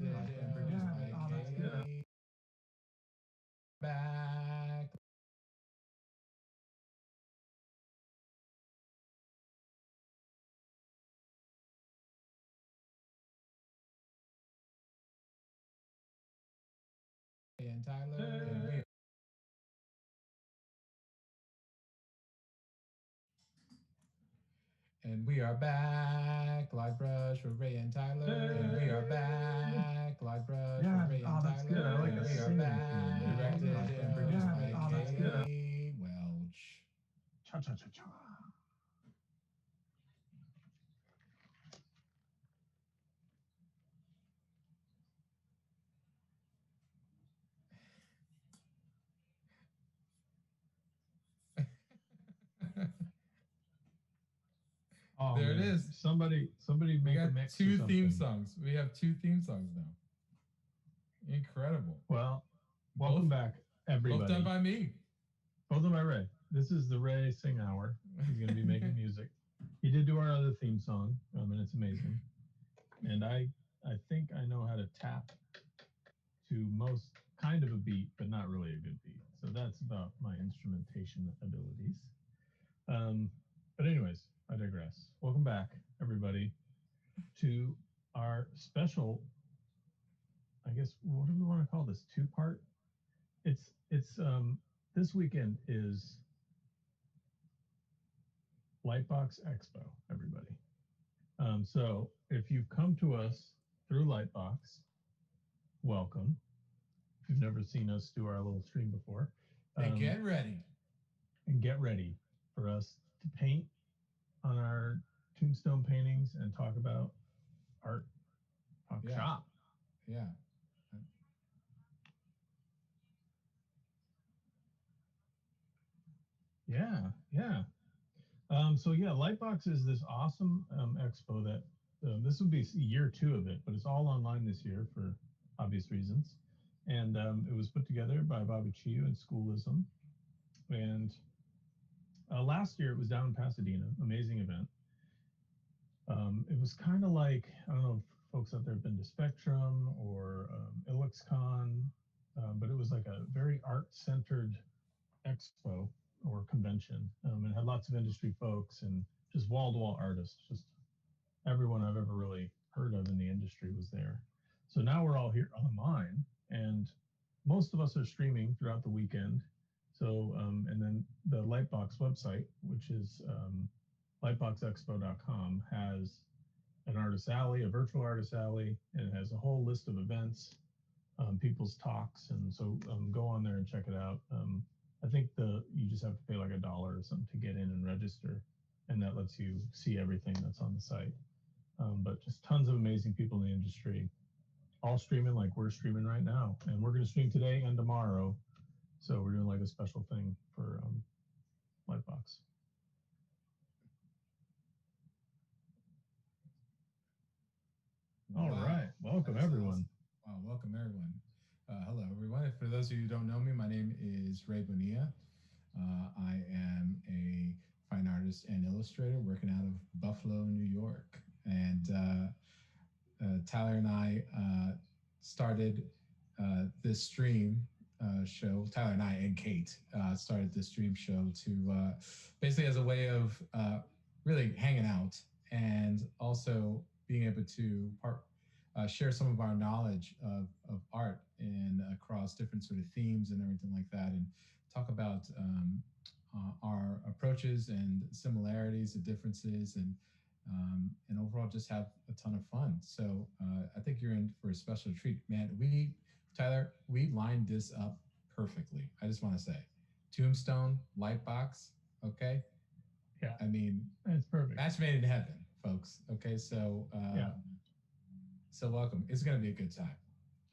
and produced by Kate. Back. And Tyler. And we are back. Live brush with Ray and Tyler. And we are back. Live brush with Ray and Tyler. Good. I like and we are back. Directed and produced by Kate Welch. Cha cha cha cha. Oh, there it is. Somebody make a mix. Two theme songs. We have two theme songs now. Incredible. Well, welcome back, everybody. Both done by me. Both done by Ray. This is the Ray Sing Hour. He's going to be making music. He did do our other theme song, and it's amazing. And I think I know how to tap to most kind of a beat, but not really a good beat. So that's about my instrumentation abilities. But anyways, I digress. Welcome back, everybody, to our special, I guess, what do we want to call this? Two-part? It's this weekend is Lightbox Expo, everybody. So if you've come to us through Lightbox, welcome. If you've never seen us do our little stream before. And get ready. And get ready for us to paint on our tombstone paintings and talk about art. Talk shop. Yeah. Yeah. Lightbox is this awesome expo that this will be year 2 of it, but it's all online this year for obvious reasons. And it was put together by Bobby Chiu and Schoolism. And last year it was down in Pasadena, amazing event. It was kind of like, I don't know if folks out there have been to Spectrum or IlluxCon, but it was like a very art-centered expo or convention. It had lots of industry folks and just wall-to-wall artists. Just everyone I've ever really heard of in the industry was there. So now we're all here online, and most of us are streaming throughout the weekend. So, and then the Lightbox website, which is lightboxexpo.com, has an artist alley, a virtual artist alley, and it has a whole list of events, people's talks. And so go on there and check it out. I think you just have to pay like $1 or something to get in and register, and that lets you see everything that's on the site. But just tons of amazing people in the industry, all streaming like we're streaming right now. And we're going to stream today and tomorrow. So we're doing like a special thing for Lightbox. All right. Welcome, everyone. Wow, welcome, everyone. Hello, everyone. For those of you who don't know me, my name is Ray Bonilla. I am a fine artist and illustrator working out of Buffalo, New York. And Tyler and I started this stream show. Tyler and I and Kate started this stream show to basically as a way of really hanging out and also being able to share some of our knowledge of art and across different sort of themes and everything like that, and talk about our approaches and similarities, the differences, and overall just have a ton of fun. So I think you're in for a special treat, man. Tyler, we lined this up perfectly. I just want to say, Tombstone, Lightbox, okay? Yeah. I mean, it's perfect. Match made in heaven, folks. Okay, so so welcome. It's going to be a good time.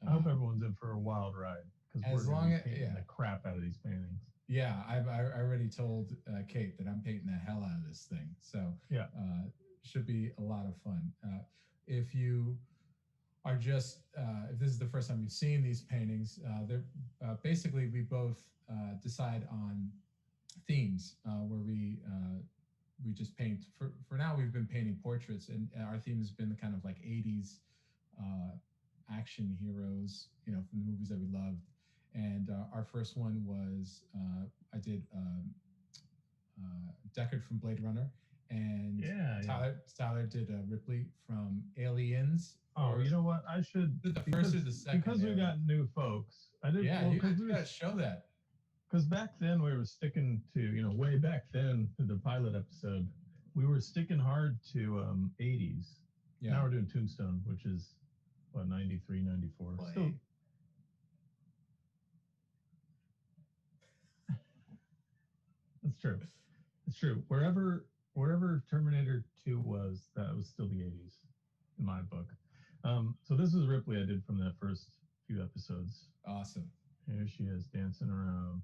I hope everyone's in for a wild ride because we're going to be painting the crap out of these paintings. Yeah, I already told Kate that I'm painting the hell out of this thing. So should be a lot of fun. If you are just, if this is the first time you've seen these paintings, they're basically we both decide on themes where we just paint. For now, we've been painting portraits, and our theme has been the kind of like 80s action heroes, from the movies that we loved. And our first one was I did Deckard from Blade Runner, and Tyler did Ripley from Aliens. Oh, you know what? I should the first or the second because we got new folks. I did. Yeah, well, you gotta show that. Because back then we were sticking to, way back then in the pilot episode, we were sticking hard to 80s. Yeah. Now we're doing Tombstone, which is what 93, 94. Boy. Still. That's true. It's true. Wherever Terminator 2 was, that was still the 80s in my book. So this is Ripley I did from that first few episodes. Awesome. Here she is dancing around.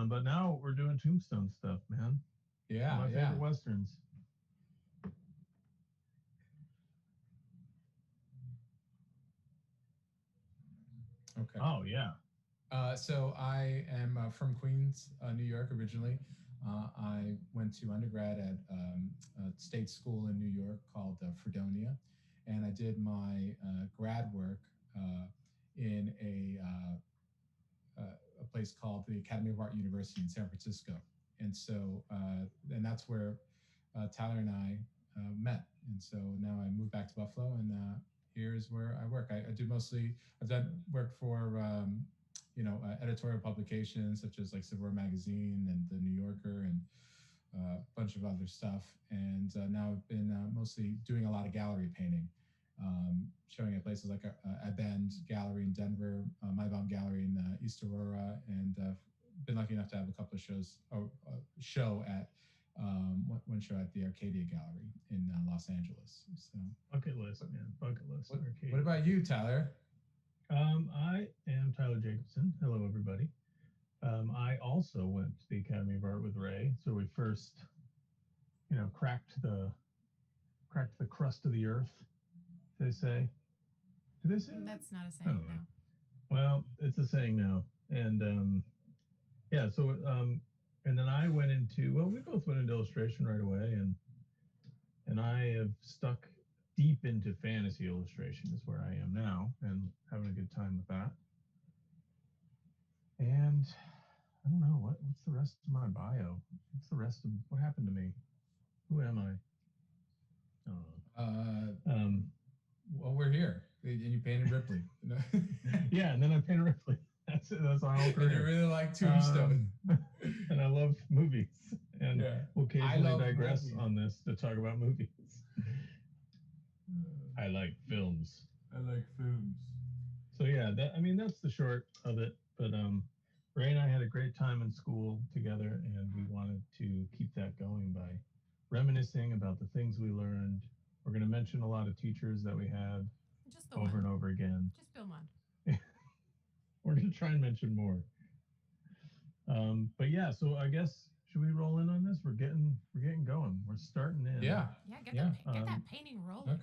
But now we're doing Tombstone stuff, man. Yeah, my favorite westerns. Okay. Oh yeah. So I am from Queens, New York originally. I went to undergrad at a state school in New York called Fredonia, and I did my grad work in a place called the Academy of Art University in San Francisco. And so, and that's where Tyler and I met. And so now I moved back to Buffalo, and here's where I work. I do mostly, I've done work for, editorial publications such as like Civil War Magazine and The New Yorker and a bunch of other stuff. And now I've been mostly doing a lot of gallery painting, showing at places like Bend Gallery in Denver, Maibaum Gallery in East Aurora, and been lucky enough to have a couple of shows, or show at one show at the Arcadia Gallery in Los Angeles. So bucket list, man, bucket list. What about you, Tyler? I am Tyler Jacobson. Hello, everybody. I also went to the Academy of Art with Ray. So we first, cracked the crust of the earth. They say. Do they say that? That's not a saying now. Well, it's a saying now, and So and then I went into we both went into illustration right away, and I have stuck deep into fantasy illustration is where I am now, and having a good time with that. And I don't know what's the rest of my bio. What's the rest of what happened to me? Who am I? Well, we're here, and you painted Ripley. Yeah, and then I painted Ripley. That's it. That's my whole career. And you really like Tombstone, and I love movies, and we'll occasionally digress movies. on this to talk about movies. I like films. I like films. So yeah, that's the short of it. But Ray and I had a great time in school together, and we wanted to keep that going by reminiscing about the things we learned. We're going to mention a lot of teachers that we had over and over again. Just Bill Mund. We're going to try and mention more. But yeah, so I guess should we roll in on this? We're getting going. We're starting in. Yeah. Get that painting rolling.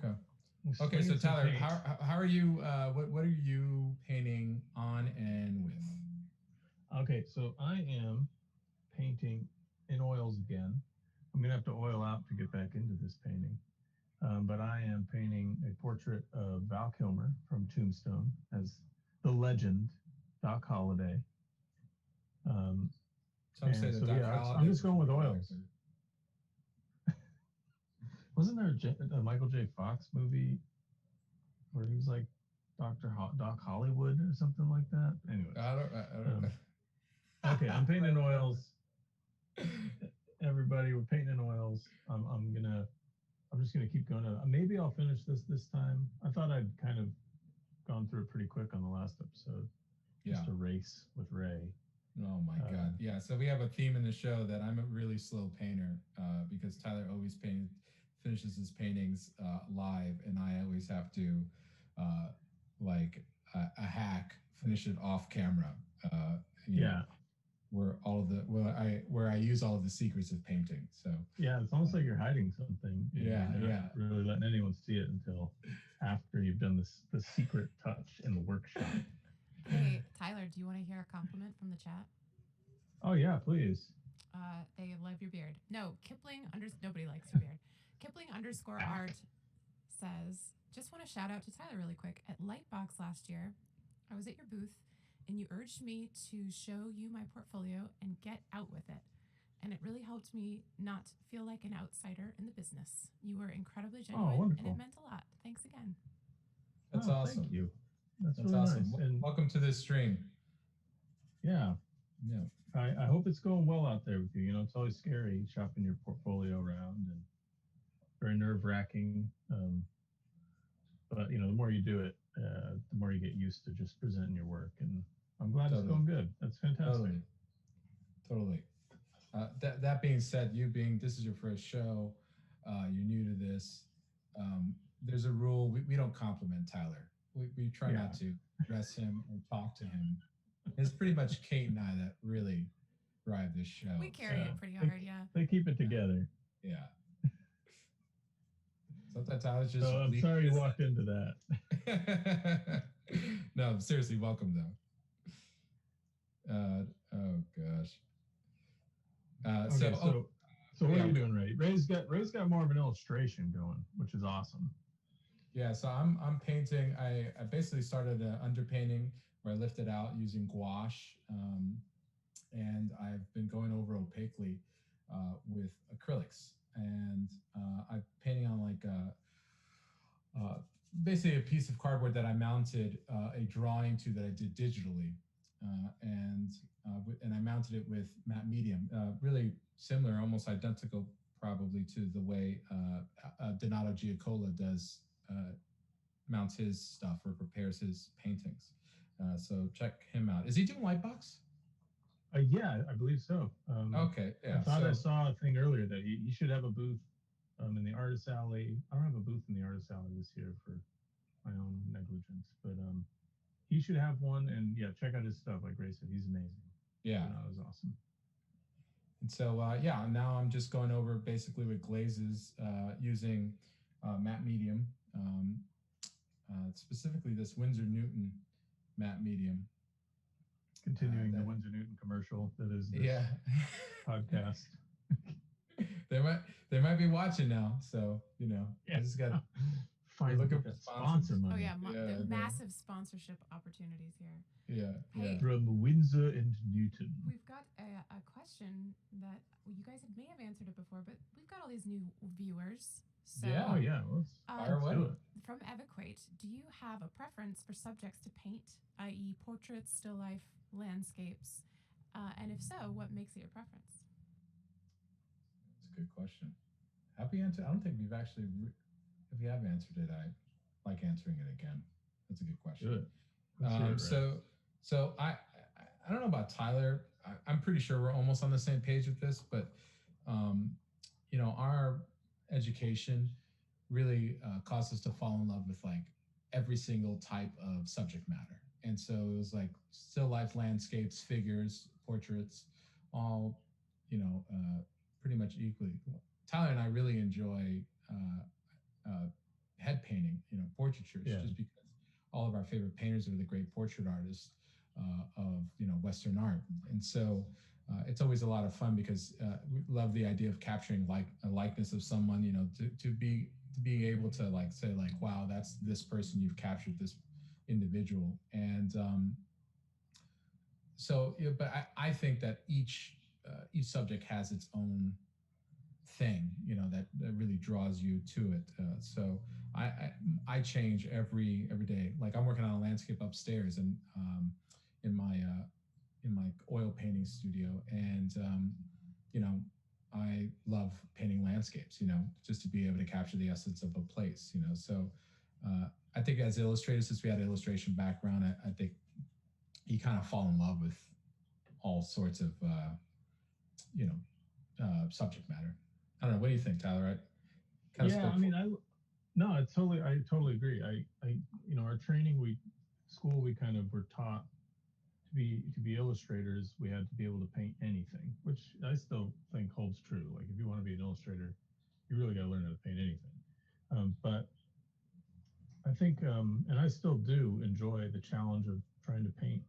Okay, so Tyler, how are you? What are you painting on and with? Okay, so I am painting in oils again. I'm gonna have to oil out to get back into this painting, but I am painting a portrait of Val Kilmer from Tombstone as the legend Doc Holliday. Some say that Doc Holliday. I'm just going with oils. Wasn't there a Michael J. Fox movie where he was like Doc Hollywood or something like that? Anyway, I don't know. Okay, I'm painting in oils. Everybody, we're painting in oils. I'm just gonna keep going. Maybe I'll finish this time. I thought I'd kind of gone through it pretty quick on the last episode. Just a race with Ray. Oh my God! Yeah. So we have a theme in the show that I'm a really slow painter because Tyler always finishes his paintings live, and I always have to like a hack finish it off camera. Where I use all of the secrets of painting. So yeah, it's almost like you're hiding something. Yeah. Really letting anyone see it until after you've done the secret touch in the workshop. Hey, Tyler, do you want to hear a compliment from the chat? Oh yeah, please. They love your beard. No, nobody likes your beard. Kipling _art says, Just want to shout out to Tyler really quick. At Lightbox last year, I was at your booth and you urged me to show you my portfolio and get out with it. And it really helped me not feel like an outsider in the business. You were incredibly genuine and wonderful. it meant a lot. Thanks again. That's awesome. Thank you. That's That's really awesome. nice. And Welcome to this stream. yeah, Yeah. I hope it's going well out there with you. You know, it's always scary shopping your portfolio around and very nerve-wracking. But you know, the more you do it, the more you get used to just presenting your work. And I'm glad it's going good. That's fantastic. Totally. That being said, this is your first show, you're new to this. There's a rule: we don't compliment Tyler. We try not to address him or talk to him. It's pretty much Kate and I that really drive this show. We carry it pretty hard, yeah. They keep it together. Yeah. Sometimes Tyler's just. So I'm sorry you walked into that. No, seriously, welcome though. Oh gosh. Okay, so what are you doing, Ray? Ray's got more of an illustration going, which is awesome. Yeah, so I'm painting. I basically started underpainting where I lifted out using gouache, and I've been going over opaquely with acrylics, and I'm painting on like basically a piece of cardboard that I mounted a drawing to that I did digitally, and I mounted it with matte medium, really similar, almost identical, probably to the way Donato Giacola does mounts his stuff or prepares his paintings. So check him out. Is he doing Lightbox? Yeah, I believe so. Okay, yeah. I thought I saw a thing earlier that he should have a booth in the Artist Alley. I don't have a booth in the Artist Alley this year for my own negligence, but he should have one. And yeah, check out his stuff. Like Ray said, he's amazing. Yeah, that was awesome. And so now I'm just going over basically with glazes using matte medium, specifically this Winsor Newton matte medium. Continuing the Winsor Newton commercial that is this podcast. They might be watching now, so you know. I just got find looking for sponsor money. Oh yeah, massive sponsorship opportunities here. Yeah, hey, from Winsor and Newton. We've got a question that you guys may have answered it before, but we've got all these new viewers. So, let's fire away. From Evaquate, do you have a preference for subjects to paint, i.e. portraits, still life, landscapes? And if so, what makes it your preference? That's a good question. Have we answered? I don't think we've actually, if we have answered it, I like answering it again. That's a good question. Good. So I don't know about Tyler. I'm pretty sure we're almost on the same page with this, but you know, our education really caused us to fall in love with like every single type of subject matter. And so it was like still life, landscapes, figures, portraits, all, you know, pretty much equally. Tyler and I really enjoy head painting, you know, portraitures, just because all of our favorite painters are the great portrait artists of, you know, Western art. And so it's always a lot of fun because we love the idea of capturing like a likeness of someone, you know, to be able to like say like, wow, that's this person, you've captured this individual. And so, yeah, but I think that each subject has its own thing, you know, that really draws you to it. So I change every day. Like I'm working on a landscape upstairs and in my oil painting studio, and you know, I love painting landscapes, you know, just to be able to capture the essence of a place, you know. So I think as illustrators, since we had an illustration background, I think you kind of fall in love with all sorts of you know, subject matter. I don't know. What do you think, Tyler? I totally agree. I you know, our training, we kind of were taught to be illustrators, we had to be able to paint anything, which I still think holds true. Like if you want to be an illustrator, you really got to learn how to paint anything. But I think, and I still do enjoy the challenge of trying to paint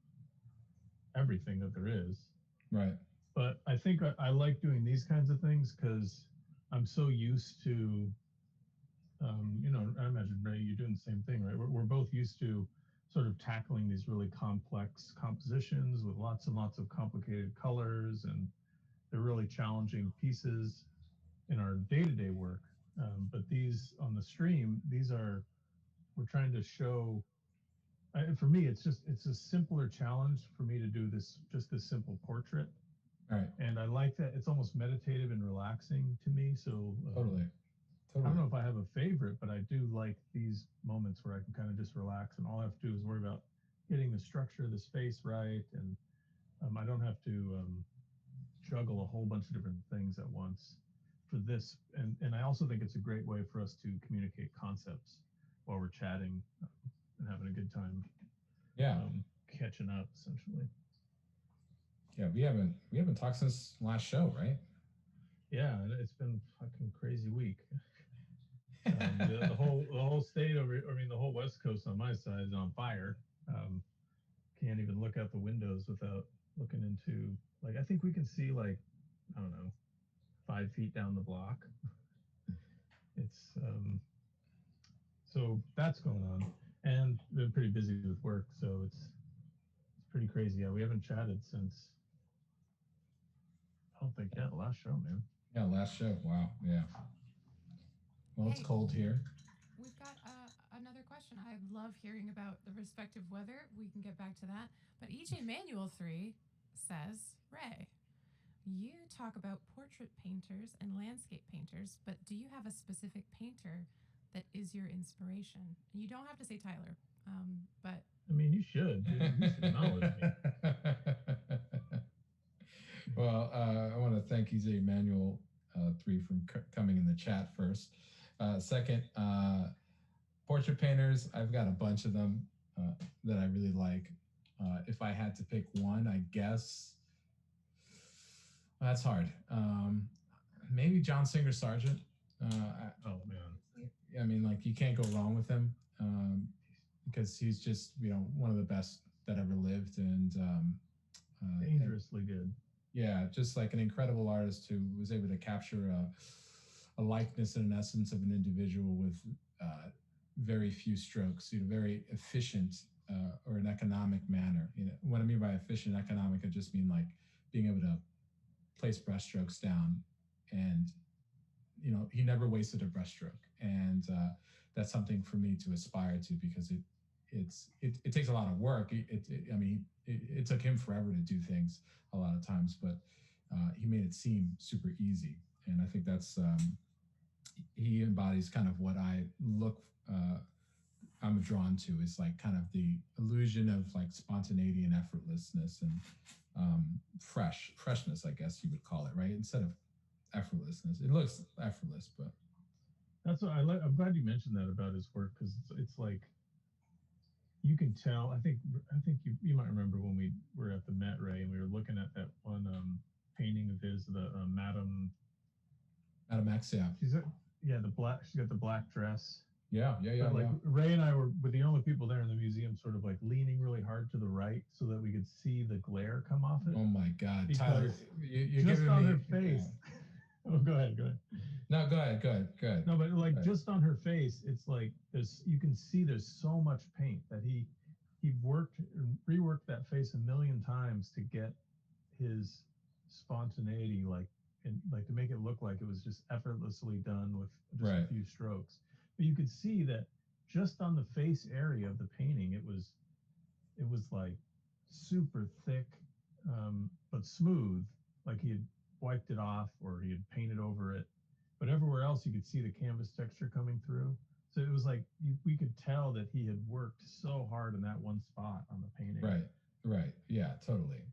everything that there is. Right. But I think I like doing these kinds of things because I'm so used to I imagine, Ray, you're doing the same thing, right? We're both used to sort of tackling these really complex compositions with lots and lots of complicated colors, and they're really challenging pieces in our day-to-day work. But these on the stream, we're trying to show. For me, it's a simpler challenge for me to do this simple portrait, Right. and I like that it's almost meditative and relaxing to me. So Totally. I don't know if I have a favorite, but I do like these moments where I can kind of just relax, and all I have to do is worry about getting the structure of the space right, and I don't have to juggle a whole bunch of different things at once for this. And I also think it's a great way for us to communicate concepts while we're chatting and having a good time. Yeah. Catching up, essentially. Yeah, we haven't talked since last show, right? Yeah, it's been a fucking crazy week. The whole state over, I mean, the whole West Coast on my side is on fire. Can't even look out the windows without looking into, like, I think we can see, like, I don't know, 5 feet down the block. It's so that's going on, and been pretty busy with work, so it's pretty crazy. Yeah, we haven't chatted since, I don't think, last show, man. Yeah, last show. Wow. Yeah. Well, it's cold here. We've got another question. I love hearing about the respective weather. We can get back to that. But EJ Manual 3 says, Ray, you talk about portrait painters and landscape painters, but do you have a specific painter that is your inspiration? You don't have to say Tyler, but I mean, you should. You should acknowledge me. Well, I want to thank EJ Manual 3 for coming in the chat first. Second, portrait painters, I've got a bunch of them that I really like. If I had to pick one, I guess that's hard. Maybe John Singer Sargent. Oh man, I mean, like, you can't go wrong with him because he's just one of the best that ever lived, and dangerously good. Yeah, just like an incredible artist who was able to capture a likeness and an essence of an individual with very few strokes, very efficient or an economic manner. What I mean by efficient economic, I just mean like being able to place brushstrokes down, and he never wasted a brushstroke, and that's something for me to aspire to, because it takes a lot of work. It took him forever to do things a lot of times, but he made it seem super easy, and I think that's he embodies kind of what I'm drawn to, is like kind of the illusion of like spontaneity and effortlessness and freshness, I guess you would call it, right? Instead of effortlessness. It looks effortless, but that's what I like. I'm glad you mentioned that about his work, because it's like you can tell. I think you might remember when we were at the Met, Ray, and we were looking at that one painting of his, the Madame X, yeah. She's got the black dress. Yeah. Like, Ray and I were the only people there in the museum, sort of like leaning really hard to the right so that we could see the glare come off it. Oh my God, because Tyler, you're just giving on me, her face. Yeah. Oh, go aheed. No, go ahead. No, but like just on her face, it's like you can see there's so much paint that he reworked that face a million times to get his spontaneity, like to make it look like it was just effortlessly done with just a few strokes. But you could see that just on the face area of the painting, it was like super thick, but smooth, like he had wiped it off or he had painted over it. But everywhere else, you could see the canvas texture coming through. So it was like we could tell that he had worked so hard in that one spot on the painting. Right. Yeah, totally.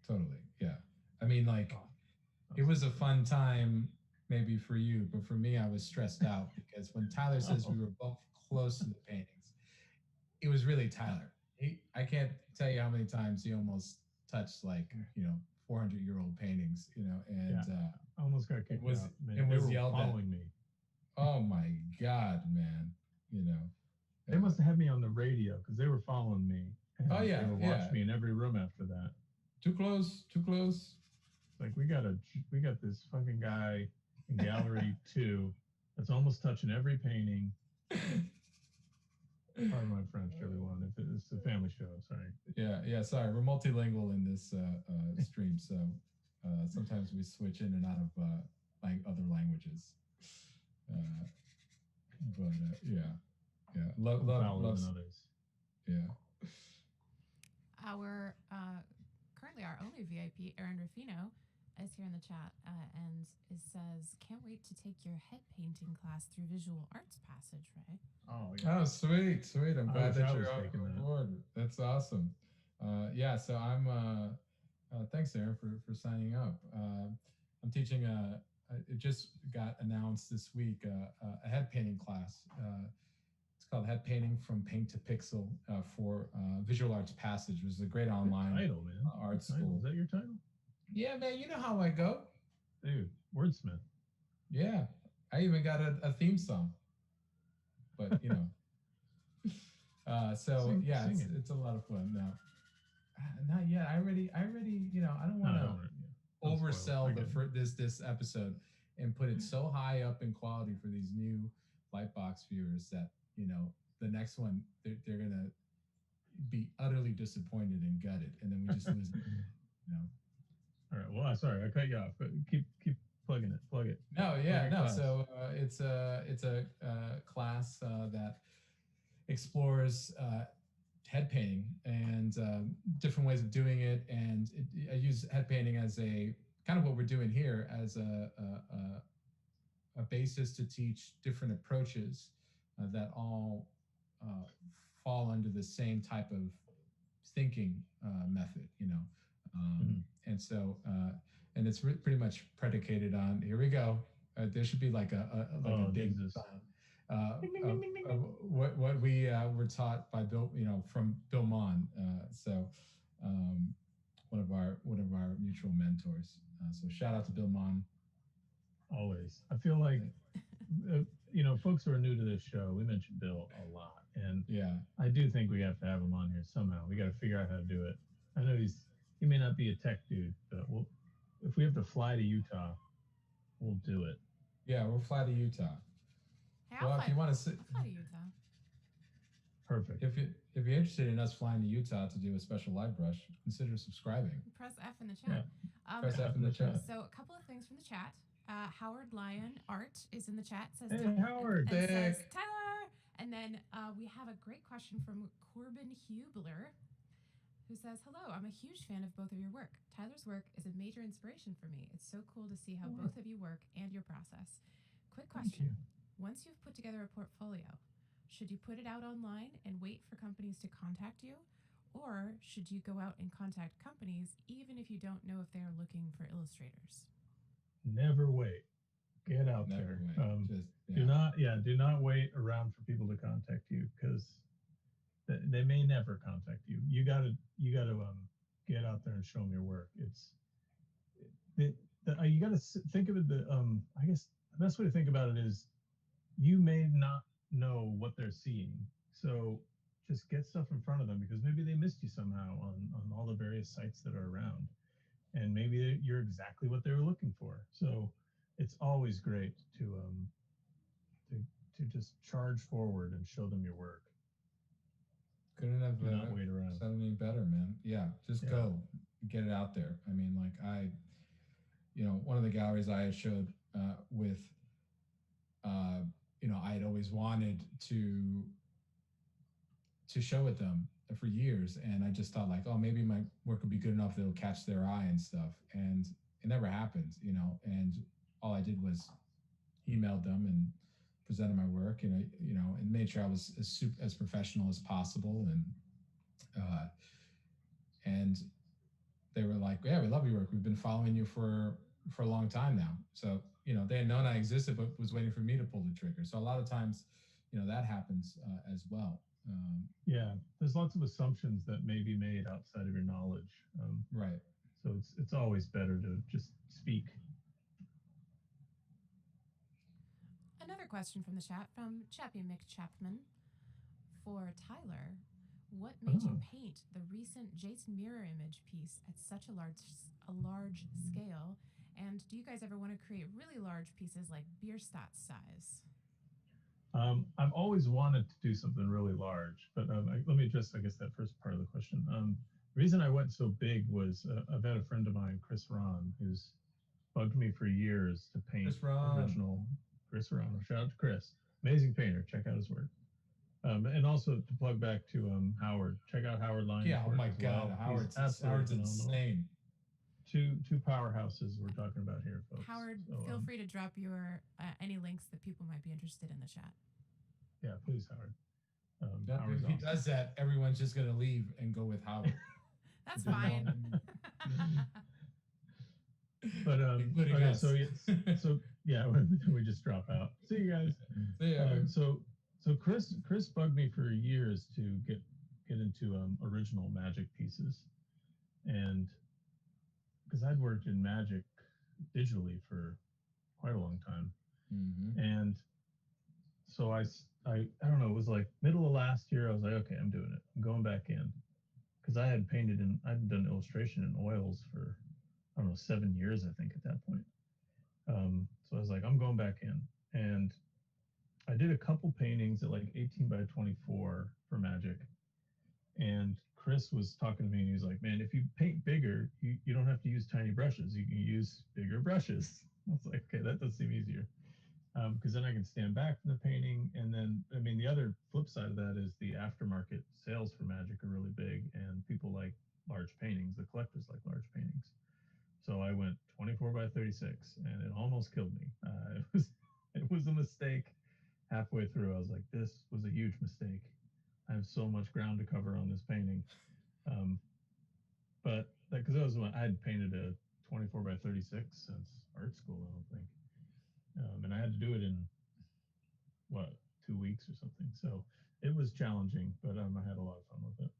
Yeah. I mean, like, it was a fun time maybe for you, but for me, I was stressed out because when Tyler says we were both close to the paintings, it was really Tyler. I can't tell you how many times he almost touched 400-year-old paintings, and I almost got kicked out. It was yelled following me. Oh my God, man! They must have had me on the radio because they were following me. Oh yeah, they would watch me in every room after that. Too close. Like we got this fucking guy in gallery 2 that's almost touching every painting. Pardon my French, everyone. If it's a family show, sorry. Yeah. Sorry, we're multilingual in this stream, so sometimes we switch in and out of like other languages. Uh, but yeah. Some fouler Love. than others. Yeah. Our currently our only VIP, Aaron Rufino, is here in the chat and it says, "Can't wait to take your head painting class through Visual Arts Passage, Ray." Oh yeah. Oh, sweet. I'm I glad wish that I you're was on taking that. board. That's awesome. Yeah, so I'm. Thanks, Aaron, for signing up. I'm teaching it just got announced this week a head painting class. It's called Head Painting from Paint to Pixel for Visual Arts Passage, which is a great online Title, man. art Title. school. Is that your title? Yeah, man, you know how I go. Dude, wordsmith. Yeah, I even got a theme song. But so yeah, it's a lot of fun. No, not yet. I already, I don't want to oversell this episode and put it so high up in quality for these new Lightbox viewers that the next one they're gonna be utterly disappointed and gutted, and then we just lose it. All right. Well, sorry, I cut you off, but keep plugging it. Plug it. No, yeah, no. Class. So it's a class that explores head painting and different ways of doing it, and I use head painting as a kind of what we're doing here as a basis to teach different approaches that all fall under the same type of thinking method, and so and it's pretty much predicated on, here we go, there should be like a ding sound. What we were taught by Bill, from Bill Mon. So one of our mutual mentors. So shout out to Bill Mon. Always. I feel like folks who are new to this show, we mentioned Bill a lot, and yeah, I do think we have to have him on here somehow. We got to figure out how to do it. I know he may not be a tech dude, but if we have to fly to Utah, we'll do it. Yeah, we'll fly to Utah. Hey, well, if you want to fly to Utah. Perfect. If you're interested in us flying to Utah to do a special live brush, consider subscribing. Press F in the chat. Yeah. Press F in the chat. So a couple of things from the chat. Howard Lyon Art is in the chat. Says, hey, Howard. And says, Tyler. And then we have a great question from Corbin Hubler, who says, "Hello, I'm a huge fan of both of your work. Tyler's work is a major inspiration for me. It's so cool to see how both of you work and your process. Quick question. Once you've put together a portfolio, should you put it out online and wait for companies to contact you? Or should you go out and contact companies even if you don't know if they are looking for illustrators?" Never wait. Get out there. Do not wait around for people to contact you, because they may never contact you. You got to get out there and show them your work. You got to think of it. I guess the best way to think about it is, you may not know what they're seeing, so just get stuff in front of them, because maybe they missed you somehow on all the various sites that are around, and maybe you're exactly what they were looking for. So it's always great to just charge forward and show them your work. Couldn't have not wait around. Said any better, man. Yeah, just go get it out there. I mean, like one of the galleries I showed with, I had always wanted to show at them for years, and I just thought, like, oh, maybe my work would be good enough that it'll catch their eye and stuff, and it never happened, and all I did was emailed them and presented my work, and made sure I was as professional as possible, and they were like, yeah, we love your work, we've been following you for a long time now. So they had known I existed, but was waiting for me to pull the trigger. So a lot of times that happens as well. There's lots of assumptions that may be made outside of your knowledge, right? So it's always better to just speak. Another question from the chat from Chappie McChapman for Tyler. What made you paint the recent Jason mirror image piece at such a large scale? And do you guys ever want to create really large pieces like Bierstadt size? I've always wanted to do something really large, but let me address, I guess, that first part of the question. The reason I went so big was I've had a friend of mine, Chris Ron, who's bugged me for years to paint Chris Ron. original. Chris Ron, shout out to Chris, amazing painter. Check out his work. And also to plug back to Howard, check out Howard Lyon's Yeah, oh work my as God, well. Howard's He's absolutely phenomenal. insane. Two powerhouses we're talking about here, folks. Howard, So, feel free to drop your any links that people might be interested in the chat. Yeah, please, Howard. If he does that, everyone's just gonna leave and go with Howard. That's fine. But Including okay, us. so yeah, we just drop out. See you guys. See ya. So Chris bugged me for years to get into original magic pieces, and because I'd worked in magic digitally for quite a long time, and so I don't know, it was like middle of last year. I was like, okay, I'm doing it. I'm going back in because I had done illustration in oils for, I don't know, 7 years, I think, at that point. So I was like, I'm going back in, and I did a couple paintings at like 18 by 24 for magic. And Chris was talking to me and he was like, man, if you paint bigger, you don't have to use tiny brushes. You can use bigger brushes. I was like, okay, that does seem easier. Because then I can stand back from the painting. And then, I mean, the other flip side of that is the aftermarket sales for magic are really big and people like large paintings. The collectors like large paintings. So I went 24 by 36 and it almost killed me. It was a mistake. Halfway through, I was like, this was a huge mistake. I have so much ground to cover on this painting. But because that was when I had painted a 24 by 36 since art school, I don't think. And I had to do it in, 2 weeks or something. So it was challenging, but I had a lot of fun with it.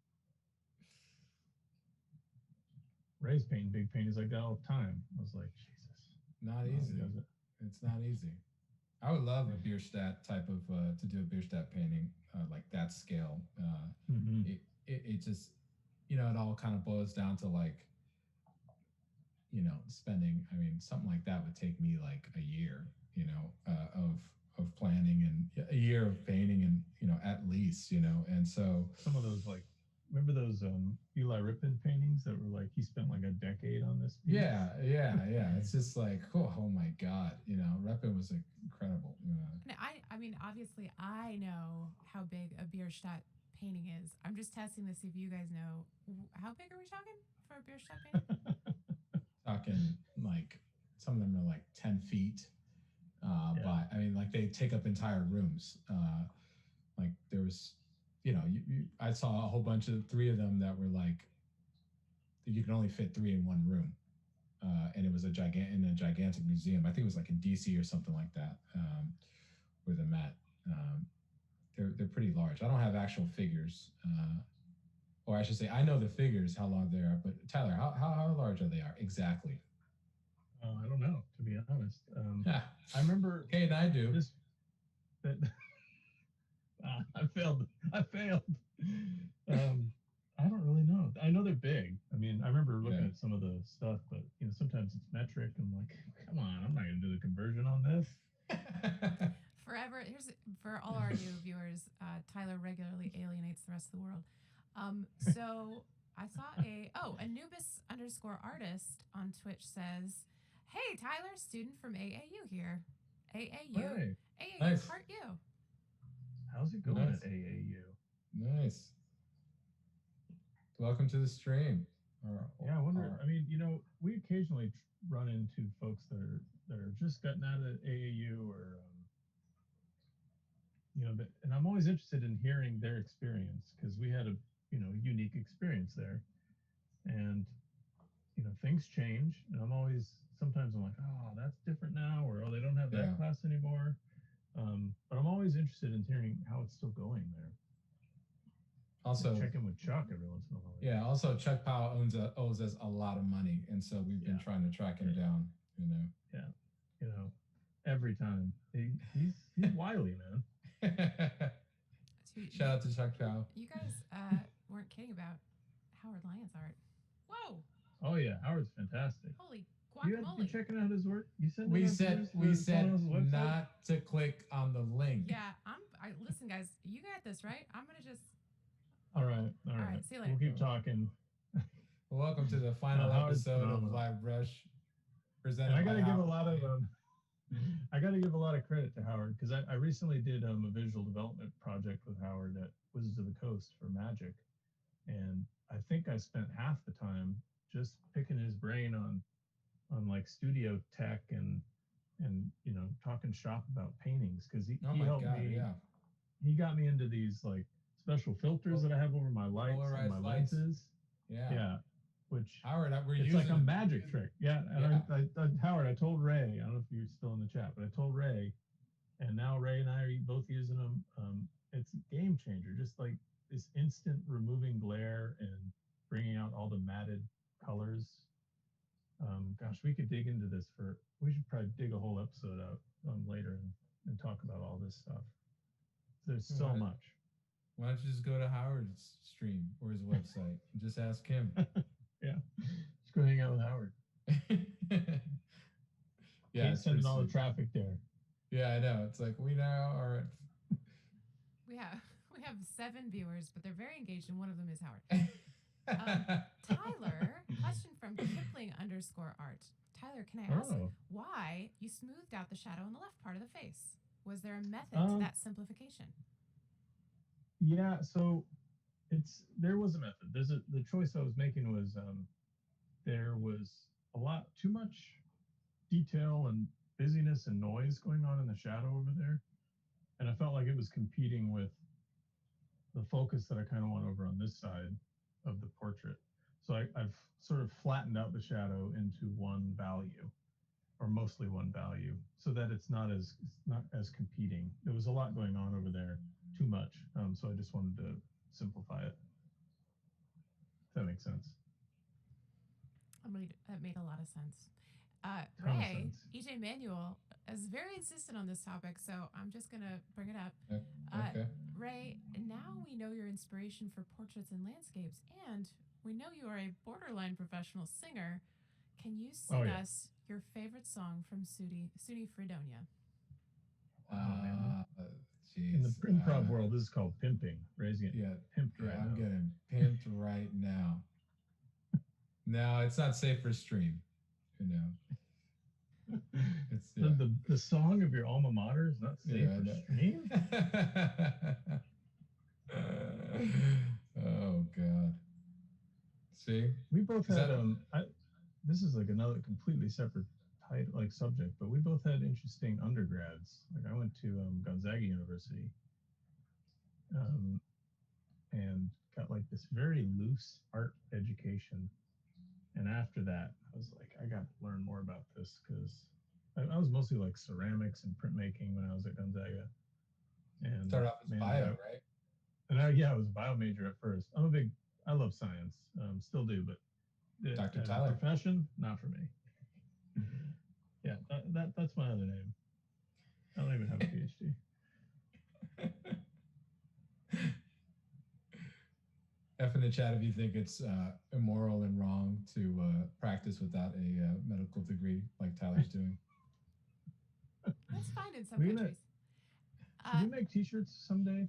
Ray's painting big paintings like that all the time. I was like, Jesus. Not easy. It's not easy. I would love a Bierstadt type of to do a Bierstadt painting like that scale. It just, it all kind of boils down to like, spending. I mean, something like that would take me like a year, of planning and a year of painting and at least, and so some of those like. Remember those Eli Rippin paintings that were like he spent like a decade on this piece? Yeah. It's just like, oh my God, Rippin was incredible. And I mean, obviously, I know how big a Bierstadt painting is. I'm just testing to see if you guys know how big are we talking for a Bierstadt painting? Talking like some of them are like 10 feet. By I mean, like they take up entire rooms. Like there was. I saw a whole bunch of 3 of them that were like you can only fit 3 in one room, and it was in a gigantic museum. I think it was like in DC or something like that, where they're at. They're pretty large. I don't have actual figures, or I should say, I know the figures how large they are. But Tyler, how large are they exactly? I don't know, to be honest. I remember. Kate and I do. I failed. I don't really know. I know they're big. I mean, I remember looking at some of the stuff, but sometimes it's metric. I'm like, come on, I'm not going to do the conversion on this. Here's for all our new viewers. Tyler regularly alienates the rest of the world. So I saw Anubis_artist on Twitch says, "Hey Tyler, student from AAU here. AAU. Hey. AAU. Nice. Heart you. How's it going at AAU? Nice. Welcome to the stream. I wonder. I mean, we occasionally run into folks that are just gotten out of AAU, or and I'm always interested in hearing their experience because we had a unique experience there, and things change, and sometimes I'm like, oh, that's different now, or oh, they don't have that class anymore. But I'm always interested in hearing how it's still going there. Also, check in with Chuck every once in a while. Yeah. Also, Chuck Powell owes us a lot of money, and so we've been trying to track him down. Yeah. Every time he's wily, man. Shout out to Chuck Powell. You guys weren't kidding about Howard Lyon's art. Whoa. Oh yeah, Howard's fantastic. Holy guacamole! You checking out his work? You said we said not to click on the link. Yeah, I'm Listen, guys, you got this, right? I'm gonna just. All right, all All right. right, see you We'll later. keep talking. Welcome to the No, final Howard's episode of phenomenal, Live Brush, and presented I got by to give a Howard. lot of I got to give a lot of credit to Howard because I recently did a visual development project with Howard at Wizards of the Coast for Magic, and I think I spent half the time just picking his brain on like studio tech and talking shop about paintings because Oh he my helped God, me. yeah. He got me into these like special filters Pol- that I have over my lights and my Polarized lights. lenses. Yeah. Yeah, which Howard, we're it's using like a it. magic trick. Yeah, and Yeah. Howard, I told Ray. I don't know if you're still in the chat, but I told Ray, and now Ray and I are both using them. It's a game changer. Just like this instant removing glare and bringing out all the matted colors. Gosh, we could dig into this for. We should probably dig a whole episode out later and talk about all this stuff. There's so Why, much. why don't you just go to Howard's stream or his website and just ask him? Yeah, just go hang out with Howard. Yeah, He's it's sending pretty all the sweet. traffic there. Yeah, I know. It's like we now are. We have we have 7 viewers, but they're very engaged, and one of them is Howard. At... Tyler, question from Kipling_art. Tyler, can I ask why you smoothed out the shadow in the left part of the face? Was there a method to that simplification? Yeah, so there was a method. The choice I was making was there was a lot too much detail and busyness and noise going on in the shadow over there, and I felt like it was competing with the focus that I kind of want over on this side of the portrait. So I've sort of flattened out the shadow into one value, or mostly one value, so that it's not as competing. There was a lot going on over there, too much. So I just wanted to simplify it. If that makes sense. That made a lot of sense. Ton of Ray, sense. EJ Manuel is very insistent on this topic, so I'm just going to bring it up. Okay. Ray, now we know your inspiration for portraits and landscapes, and we know you are a borderline professional singer. Can you sing us your favorite song from SUNY Fredonia? In the improv world, this is called pimping. Raising it. Yeah, pimped right I'm now. getting pimped right now. No, it's not safe for stream. It's the song of your alma mater is not safe for stream. Oh God. See, we both had this is like another completely separate subject, but we both had interesting undergrads. Like I went to Gonzaga University, and got like this very loose art education. And after that, I was like, I got to learn more about this because I was mostly like ceramics and printmaking when I was at Gonzaga. And start off as bio, right? And I was a bio major at first. I love science, still do, but Dr. Tyler. Profession, not for me. Yeah, that's my other name. I don't even have a PhD. F in the chat if you think it's immoral and wrong to practice without a medical degree like Tyler's doing. That's fine in some countries. Should we make T-shirts someday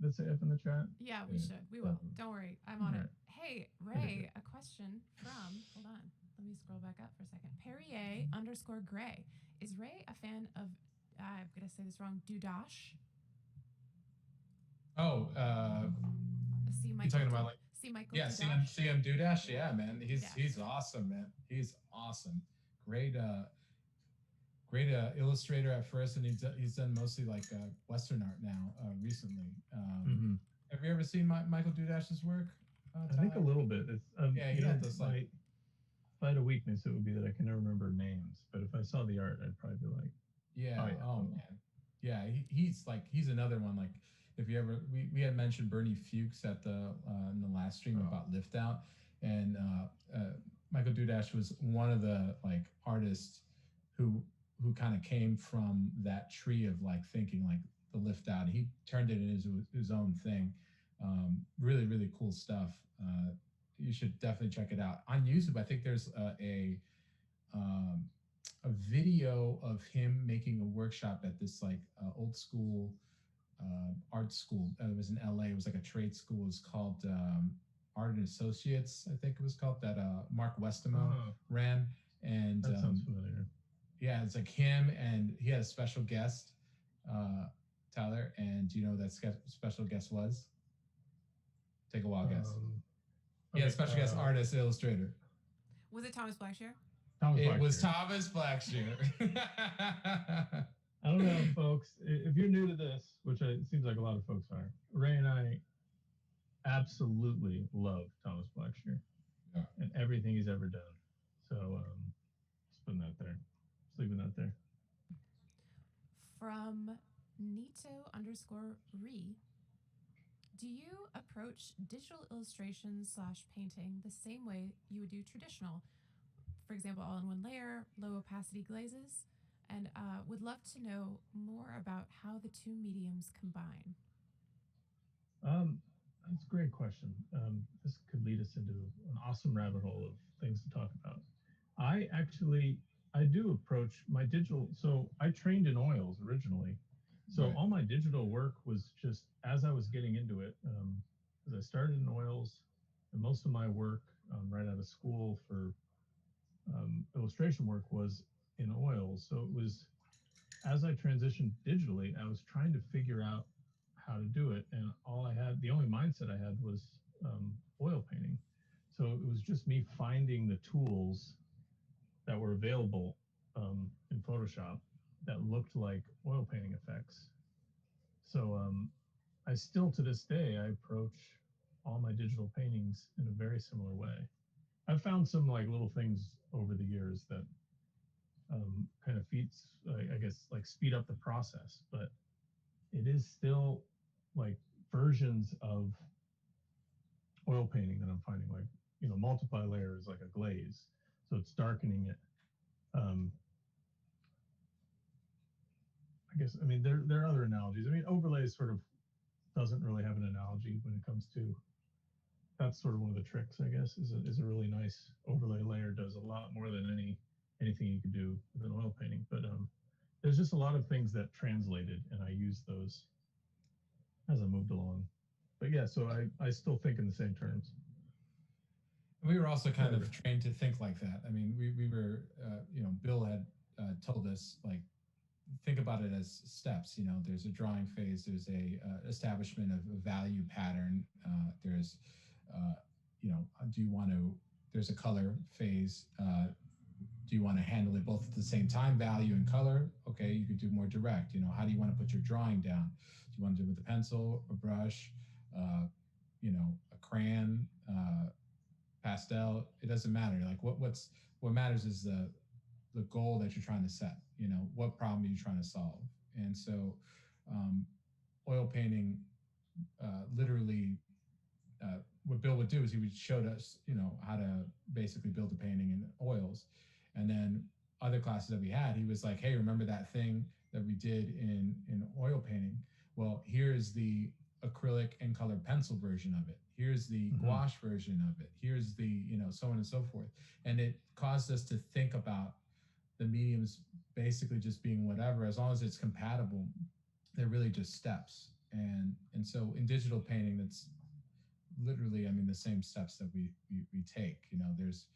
that say F in the chat? Yeah, we should. We will. Don't worry. I'm on it. Hey, Ray, a question from, hold on. Let me scroll back up for a second. Perrier_Gray. Is Ray a fan of, I'm going to say this wrong, Dudash? Oh, you talking about Michael yeah, Dudash? CM Dudash? Yeah, man. He's awesome, man. He's awesome. Great illustrator at first, and he's done mostly like Western art now recently. Have you ever seen Michael Dudash's work? I think a little bit. It's, yeah, he had this like. If I had a weakness, it would be that I can never remember names. But if I saw the art, I'd probably be like, yeah, oh man, yeah. He's another one. Like if you ever, we had mentioned Bernie Fuchs at the in the last stream about Lift Out, and Michael Dudash was one of the like artists who kind of came from that tree of like thinking like the Lift Out. He turned it into his own thing. Really, really cool stuff. You should definitely check it out on YouTube. I think there's a video of him making a workshop at this like old school art school. It was in LA. It was like a trade school. It was called Art and Associates, I think it was called, that Mark Westemo ran. And that sounds familiar. yeah, it's like him, and he had a special guest, Tyler. And do you know who that special guest was? Take a wild guess. He had a special guest artist, illustrator. Was it Thomas Blackshear? It was Thomas Blackshear. I don't know, folks. If you're new to this, which it seems like a lot of folks are, Ray and I absolutely love Thomas Blackshear and everything he's ever done. So just putting that there. Just leaving that there. From Nito_re, do you approach digital illustration / painting the same way you would do traditional? For example, all in one layer, low opacity glazes, and would love to know more about how the two mediums combine. That's a great question. This could lead us into an awesome rabbit hole of things to talk about. I do approach my digital. So I trained in oils originally. So all my digital work was just as I was getting into it. As I started in oils, and most of my work right out of school for illustration work was in oils. So it was as I transitioned digitally, I was trying to figure out how to do it, and the only mindset I had was oil painting. So it was just me finding the tools that were available in Photoshop that looked like oil painting effects. So I still, to this day, I approach all my digital paintings in a very similar way. I've found some like little things over the years that kind of I guess, like speed up the process, but it is still like versions of oil painting that I'm finding, like, multiply layers like a glaze. So it's darkening it. I guess, I mean, there are other analogies. I mean, overlay sort of doesn't really have an analogy when it comes to, that's sort of one of the tricks, I guess, is a really nice overlay layer does a lot more than anything you could do with an oil painting. But there's just a lot of things that translated, and I used those as I moved along. But yeah, so I still think in the same terms. We were also kind of trained to think like that. I mean, we were, Bill had told us, like, think about it as steps. There's a drawing phase, there's a establishment of a value pattern. There's, there's a color phase. Do you want to handle it both at the same time, value and color? Okay, you could do more direct. How do you want to put your drawing down? Do you want to do it with a pencil, a brush, a crayon, pastel? It doesn't matter. Like what matters is the goal that you're trying to set. What problem are you trying to solve? And so oil painting, literally, what Bill would do is he would show us, how to basically build a painting in oils. And then other classes that we had, he was like, hey, remember that thing that we did in oil painting? Well, here's the acrylic and colored pencil version of it. Here's the gouache version of it. Here's the, so on and so forth. And it caused us to think about the mediums basically just being whatever, as long as it's compatible. They're really just steps. And so in digital painting, that's literally, I mean, the same steps that we take. There's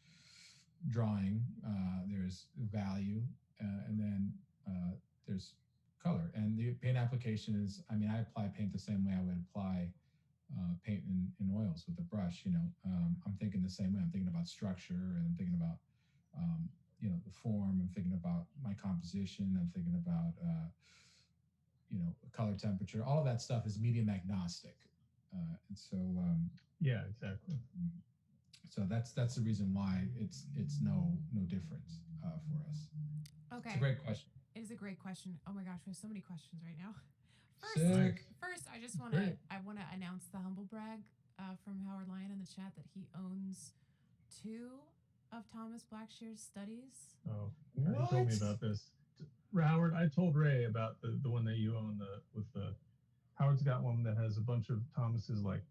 drawing, there's value, and then there's color. And the paint application is, I mean, I apply paint the same way I would apply paint in oils with a brush. I'm thinking the same way. I'm thinking about structure, and I'm thinking about the form. I'm thinking about my composition. I'm thinking about color, temperature. All of that stuff is medium agnostic. And so yeah, exactly. So that's the reason why it's no difference for us. Okay, it's a great question. It is a great question. Oh my gosh, we have so many questions right now. First, I just want to announce the humble brag from Howard Lyon in the chat that he owns 2 of Thomas Blackshear's studies. Oh, yeah, he told me about this. Howard, I told Ray about the one that you own Howard's got one that has a bunch of Thomas's like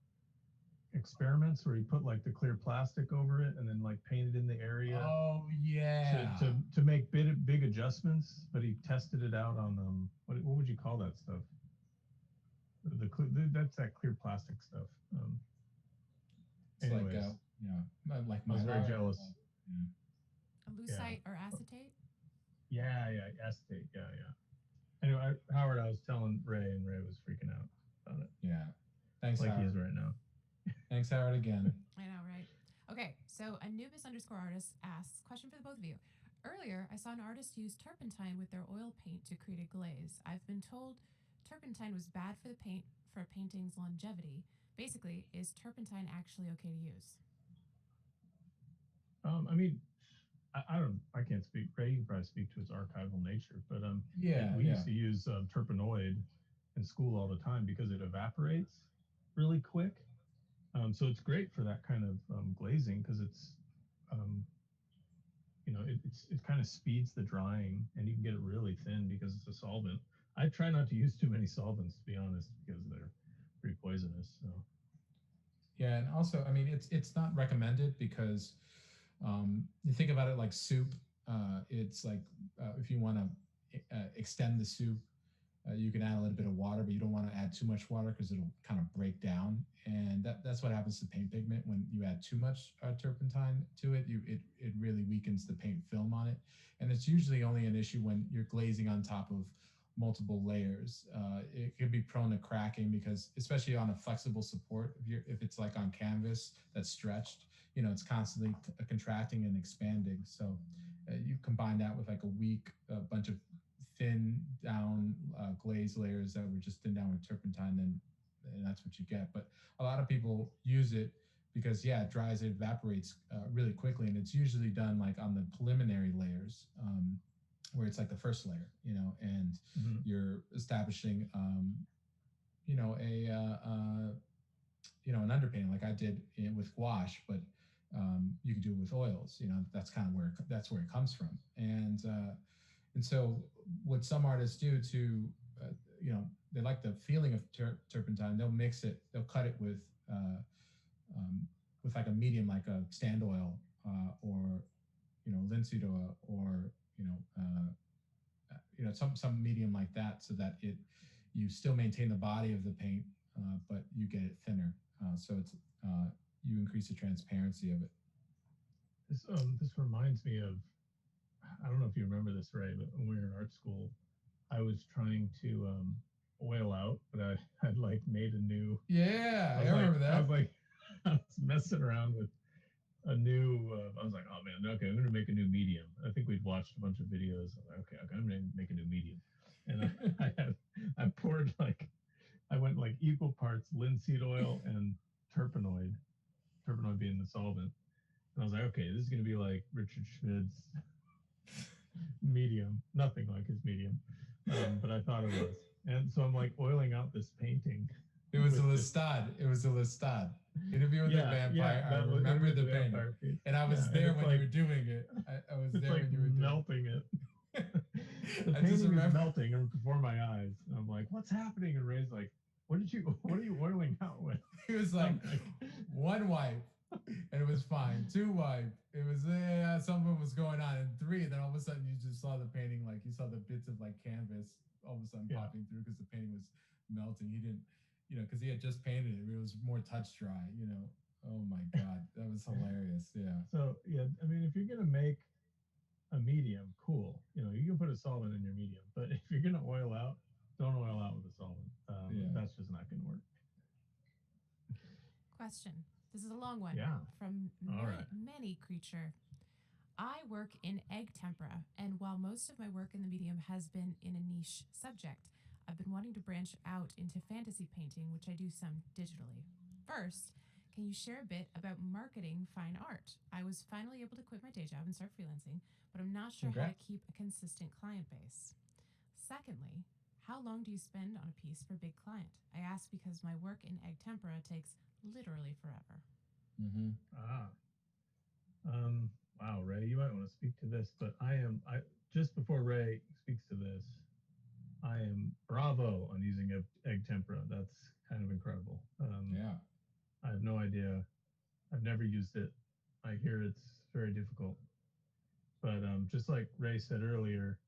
experiments where he put like the clear plastic over it and then like painted in the area. Oh yeah. To make big adjustments, but he tested it out on what would you call that stuff? That's that clear plastic stuff. It's like Anyways, like I was very mylar. jealous. Yeah. A Yeah, lucite or acetate? yeah, acetate. Yeah. Anyway, Howard, I was telling Ray, and Ray was freaking out about it, Yeah. Thanks, like he Howard. is right now. Thanks, Howard, again. I know, right? Okay, so Anubis underscore artist asks, question for the both of you. Earlier, I saw an artist use turpentine with their oil paint to create a glaze. I've been told turpentine was bad for the paint for a painting's longevity. Basically, is turpentine actually okay to use? I mean, I don't, I can't speak. Ray, you can probably speak to its archival nature, but Yeah, we yeah. used to use terpenoid in school all the time because it evaporates really quick. So it's great for that kind of glazing because um, it kind of speeds the drying, and you can get it really thin because it's a solvent. I try not to use too many solvents, to be honest, because they're pretty poisonous. So Yeah, and also, I mean, it's not recommended because you think about it like soup. It's like if you want to extend the soup, you can add a little bit of water, but you don't want to add too much water because it'll kind of break down. And that's what happens to paint pigment when you add too much turpentine to it. It really weakens the paint film on it, and it's usually only an issue when you're glazing on top of multiple layers. It could be prone to cracking because, especially on a flexible support, if it's like on canvas that's stretched, it's constantly contracting and expanding. So you combine that with like a weak bunch of thin down glaze layers that were just thinned down with turpentine, then and that's what you get. But a lot of people use it because it dries, it evaporates really quickly, and it's usually done like on the preliminary layers, where it's like the first layer, and you're establishing, a an underpainting like I did with gouache, but you could do it with oils. That's kind of where it comes from, and so what some artists do to, uh, they like the feeling of turpentine. They'll mix it. They'll cut it with like a medium, like a stand oil, or linseed oil, or some medium like that, so that you still maintain the body of the paint, but you get it thinner. So it's you increase the transparency of it. this reminds me of, I don't know if you remember this, Ray, but when we were in art school, I was trying to oil out, but had like made a new. Yeah, I remember that. I was like, I was messing around with a new. I was like, oh man, okay, I'm gonna make a new medium. I think we'd watched a bunch of videos. I was like, okay, I'm gonna make a new medium, and I poured I went like equal parts linseed oil and turpenoid, turpenoid being the solvent. And I was like, okay, this is gonna be like Richard Schmidt's medium, nothing like his medium, but I thought it was. And so I'm like oiling out this painting. It was a Lestat. It was a Lestat. Interview with the Vampire. I remember the painting. And I was there when you were doing it. I was there when you were melting it. The painting is melting before my eyes. And I'm like, what's happening? And Ray's like, what are you oiling out with? He was like, one wipe, and it was fine. Two wipe, it was something was going on. And three, then all of a sudden you just saw the painting, like you saw the bits of like canvas all of a sudden popping through because the painting was melting. He didn't, because he had just painted it. It was more touch dry. Oh my God, that was hilarious. Yeah. So I mean, if you're gonna make a medium, cool. You can put a solvent in your medium, but if you're gonna oil out, don't oil out with a solvent. That's just not gonna work. Question. This is a long one. Yeah. From many creature. I work in egg tempera, and while most of my work in the medium has been in a niche subject, I've been wanting to branch out into fantasy painting, which I do some digitally. First, can you share a bit about marketing fine art? I was finally able to quit my day job and start freelancing, but I'm not sure how to keep a consistent client base. Secondly, how long do you spend on a piece for a big client? I ask because my work in egg tempera takes literally forever. Mm-hmm. Wow, Ray, you might want to speak to this, but I just before Ray speaks to this, I am bravo on using egg tempera. That's kind of incredible. Yeah. I have no idea. I've never used it. I hear it's very difficult. But just like Ray said earlier,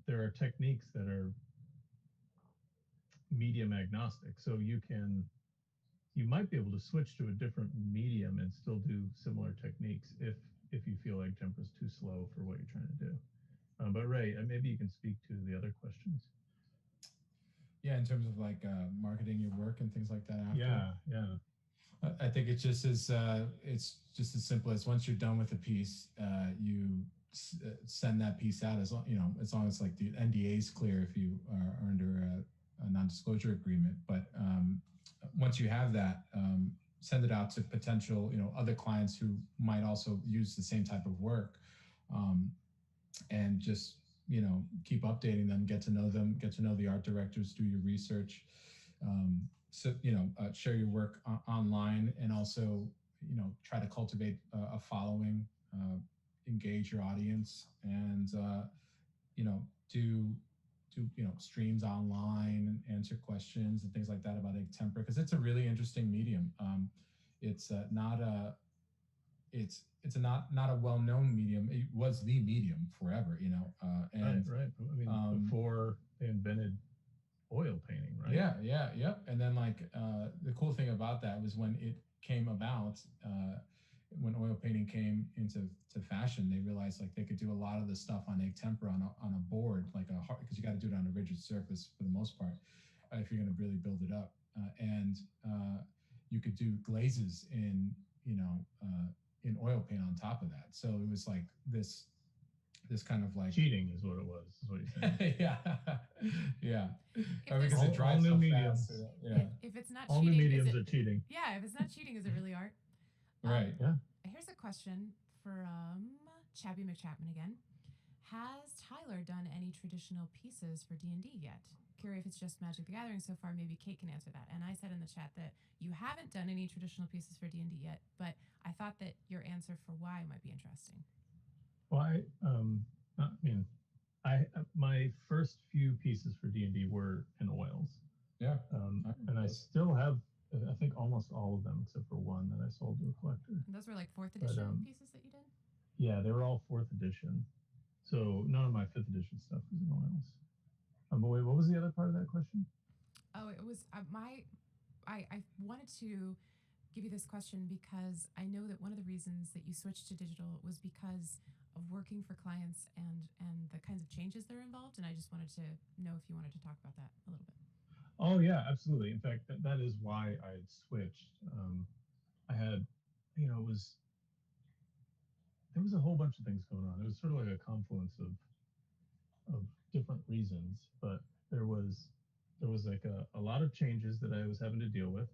there are techniques that are medium agnostic. So you might be able to switch to a different medium and still do similar techniques if you feel like tempra's too slow for what you're trying to do. But Ray, maybe you can speak to the other questions. Yeah, in terms of like marketing your work and things like that after. Yeah. I think it's just as simple as once you're done with a piece, you send that piece out as long as like the NDA is clear if you are under a non-disclosure agreement. But once you have that, send it out to potential other clients who might also use the same type of work, and just keep updating them, get to know them, get to know the art directors, do your research. Share your work online, and also try to cultivate a following, engage your audience, and do streams online and answer questions and things like that about egg tempera, because it's a really interesting medium. It's not a well-known medium. It was the medium forever, and right. I mean, before they invented oil painting, right? Yep. And then the cool thing about that was when it came about, when oil painting came into fashion, they realized like they could do a lot of the stuff on egg tempera on a board, like because you got to do it on a rigid surface for the most part, if you're going to really build it up, and you could do glazes in oil paint on top of that. So it was like this kind of like cheating is what it was. Is what you're saying? yeah. Because it dries so fast. If it's not all cheating, new mediums are cheating. Yeah, if it's not cheating, is it really art? Right. Yeah. Here's a question from Chabby McChapman again. Has Tyler done any traditional pieces for D&D yet? Curious if it's just Magic the Gathering so far. Maybe Kate can answer that. And I said in the chat that you haven't done any traditional pieces for D&D yet, but I thought that your answer for why might be interesting. Well, my first few pieces for D&D were in oils. Yeah. And I still have, I think, almost all of them except for one that I sold to a collector. And those were like 4th edition pieces that you did? Yeah, they were all 4th edition. So none of my 5th edition stuff was in oils. But wait, what was the other part of that question? Oh, it was I wanted to give you this question because I know that one of the reasons that you switched to digital was because of working for clients and the kinds of changes that are involved. And I just wanted to know if you wanted to talk about that a little bit. Oh, yeah, absolutely. In fact, that is why I had switched. I had, there was a whole bunch of things going on. It was sort of like a confluence of different reasons, but there was like a lot of changes that I was having to deal with.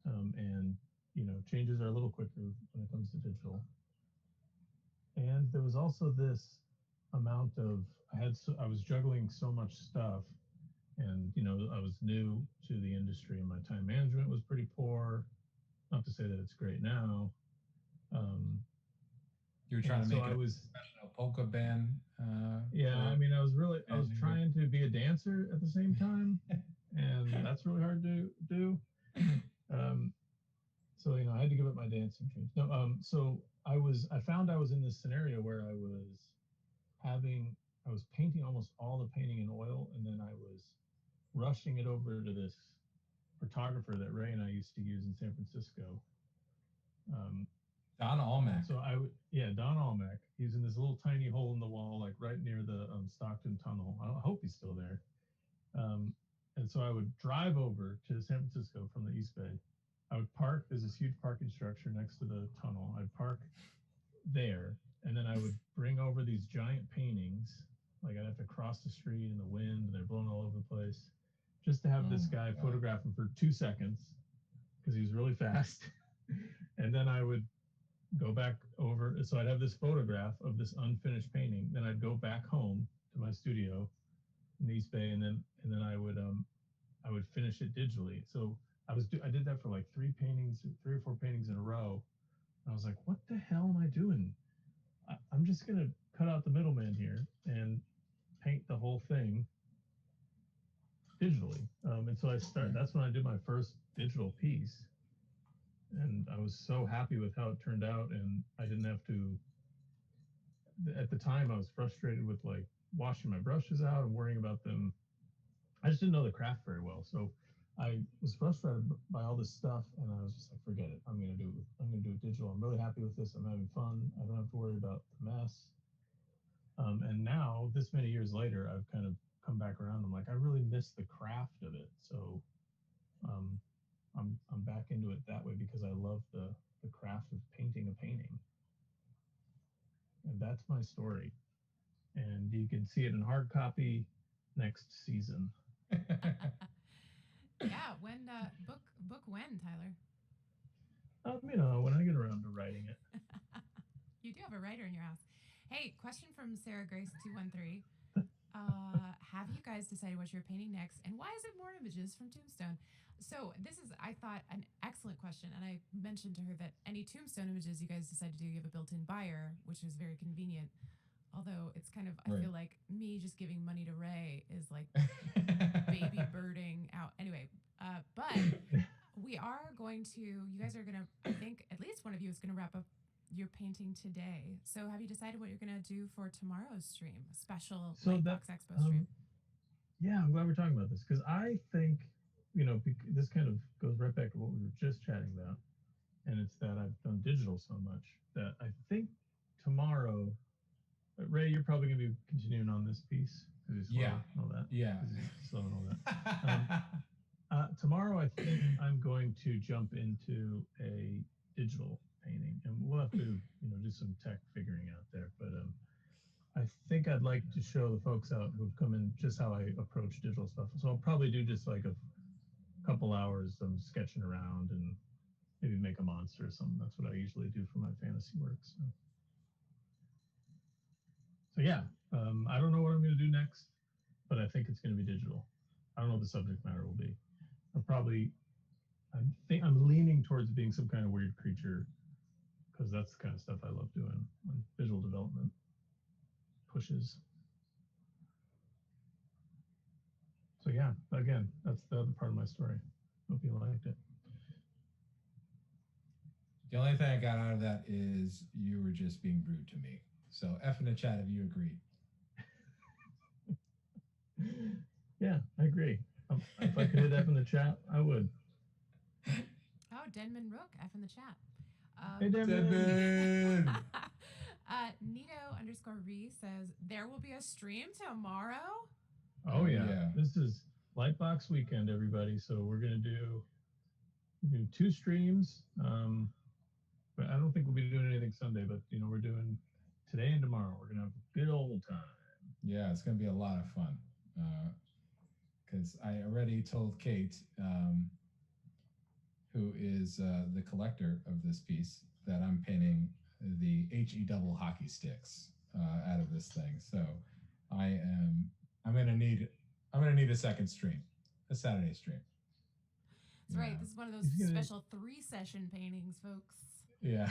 And, changes are a little quicker when it comes to digital. And there was also this amount of, I was juggling so much stuff, and, I was new to the industry and my time management was pretty poor. Not to say that it's great now. You were trying to make it a professional polka band. I was trying to be a dancer at the same time, and that's really hard to do. So I had to give up my dancing dreams. No, so I found I was in this scenario where I was painting almost all the painting in oil, and then I was rushing it over to this photographer that Ray and I used to use in San Francisco. Don Almack. So Don Almack. He's in this little tiny hole in the wall, like right near the Stockton Tunnel. I hope he's still there. And so I would drive over to San Francisco from the East Bay. I would park. There's this huge parking structure next to the tunnel. I'd park there, and then I would bring over these giant paintings. Like I'd have to cross the street in the wind, and they're blowing all over the place, just to have this guy photograph him for 2 seconds because he was really fast. And then I would go back over. So I'd have this photograph of this unfinished painting. Then I'd go back home to my studio in the East Bay, and then I would finish it digitally. So I did that for like 3 or 4 paintings in a row. And I was like, what the hell am I doing? I'm just gonna cut out the middleman here and paint the whole thing digitally. And so that's when I did my first digital piece. And I was so happy with how it turned out, and I didn't have to. At the time, I was frustrated with like washing my brushes out and worrying about them. I just didn't know the craft very well. So I was frustrated by all this stuff, and I was just like, forget it. I'm gonna do it digital. I'm really happy with this. I'm having fun. I don't have to worry about the mess. And now, this many years later, I've kind of come back around. I'm like, I really miss the craft of it. So um, I'm back into it that way because I love the craft of painting a painting, and that's my story. And you can see it in hard copy next season. Yeah, when book when, Tyler? When I get around to writing it. You do have a writer in your house. Hey, question from Sarah Grace 213. Have you guys decided what you're painting next, and why is it more images from Tombstone? So this is, I thought, an excellent question, and I mentioned to her that any Tombstone images you guys decide to do, you have a built-in buyer, which is very convenient. Although it's kind of, I Right. feel like me just giving money to Ray is like baby birding out. Anyway, but we are going to, you guys are going to, I think at least one of you is going to wrap up your painting today. So have you decided what you're going to do for tomorrow's stream? Special So that Lightbox Expo stream? Yeah, I'm glad we're talking about this because I think, this kind of goes right back to what we were just chatting about. And it's that I've done digital so much that I think tomorrow, Ray, you're probably going to be continuing on this piece because he's slow Yeah. and all that. Yeah. 'Cause he's slow and all that. Tomorrow, I think I'm going to jump into a digital painting, and we'll have to, do some tech figuring out there. But I think I'd like to show the folks out who've come in just how I approach digital stuff. So I'll probably do just like a couple hours of sketching around and maybe make a monster or something. That's what I usually do for my fantasy work. So yeah, I don't know what I'm going to do next, but I think it's going to be digital. I don't know what the subject matter will be. I'm leaning towards being some kind of weird creature because that's the kind of stuff I love doing when visual development pushes. So yeah, again, that's the other part of my story. Hope you liked it. The only thing I got out of that is you were just being rude to me. So F in the chat if you agree. Yeah, I agree. If I could hit F in the chat, I would. Oh, Denman Rook, F in the chat. Hey, Denman. Nito_re says, there will be a stream tomorrow? Oh, yeah. This is Lightbox weekend, everybody. So we're going to do 2 streams. But I don't think we'll be doing anything Sunday, but, we're doing today and tomorrow. We're going to have a good old time. Yeah, it's going to be a lot of fun. Because I already told Kate, who is the collector of this piece, that I'm painting the HE double hockey sticks out of this thing. So I'm gonna need a second stream, a Saturday stream. That's right. This is one of those special 3-session paintings, folks. Yeah.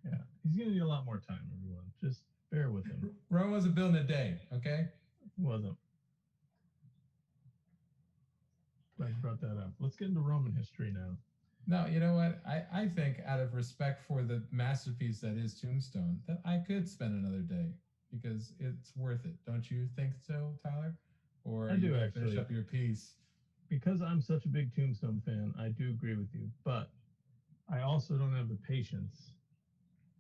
Yeah. He's gonna need a lot more time, everyone. Just bear with him. Rome wasn't built in a day, okay? Wasn't. Glad you brought that up. Let's get into Roman history now. No, you know what? I think out of respect for the masterpiece that is Tombstone, that I could spend another day because it's worth it. Don't you think so, Tyler? Or I do actually finish up your piece. Because I'm such a big Tombstone fan, I do agree with you. But I also don't have the patience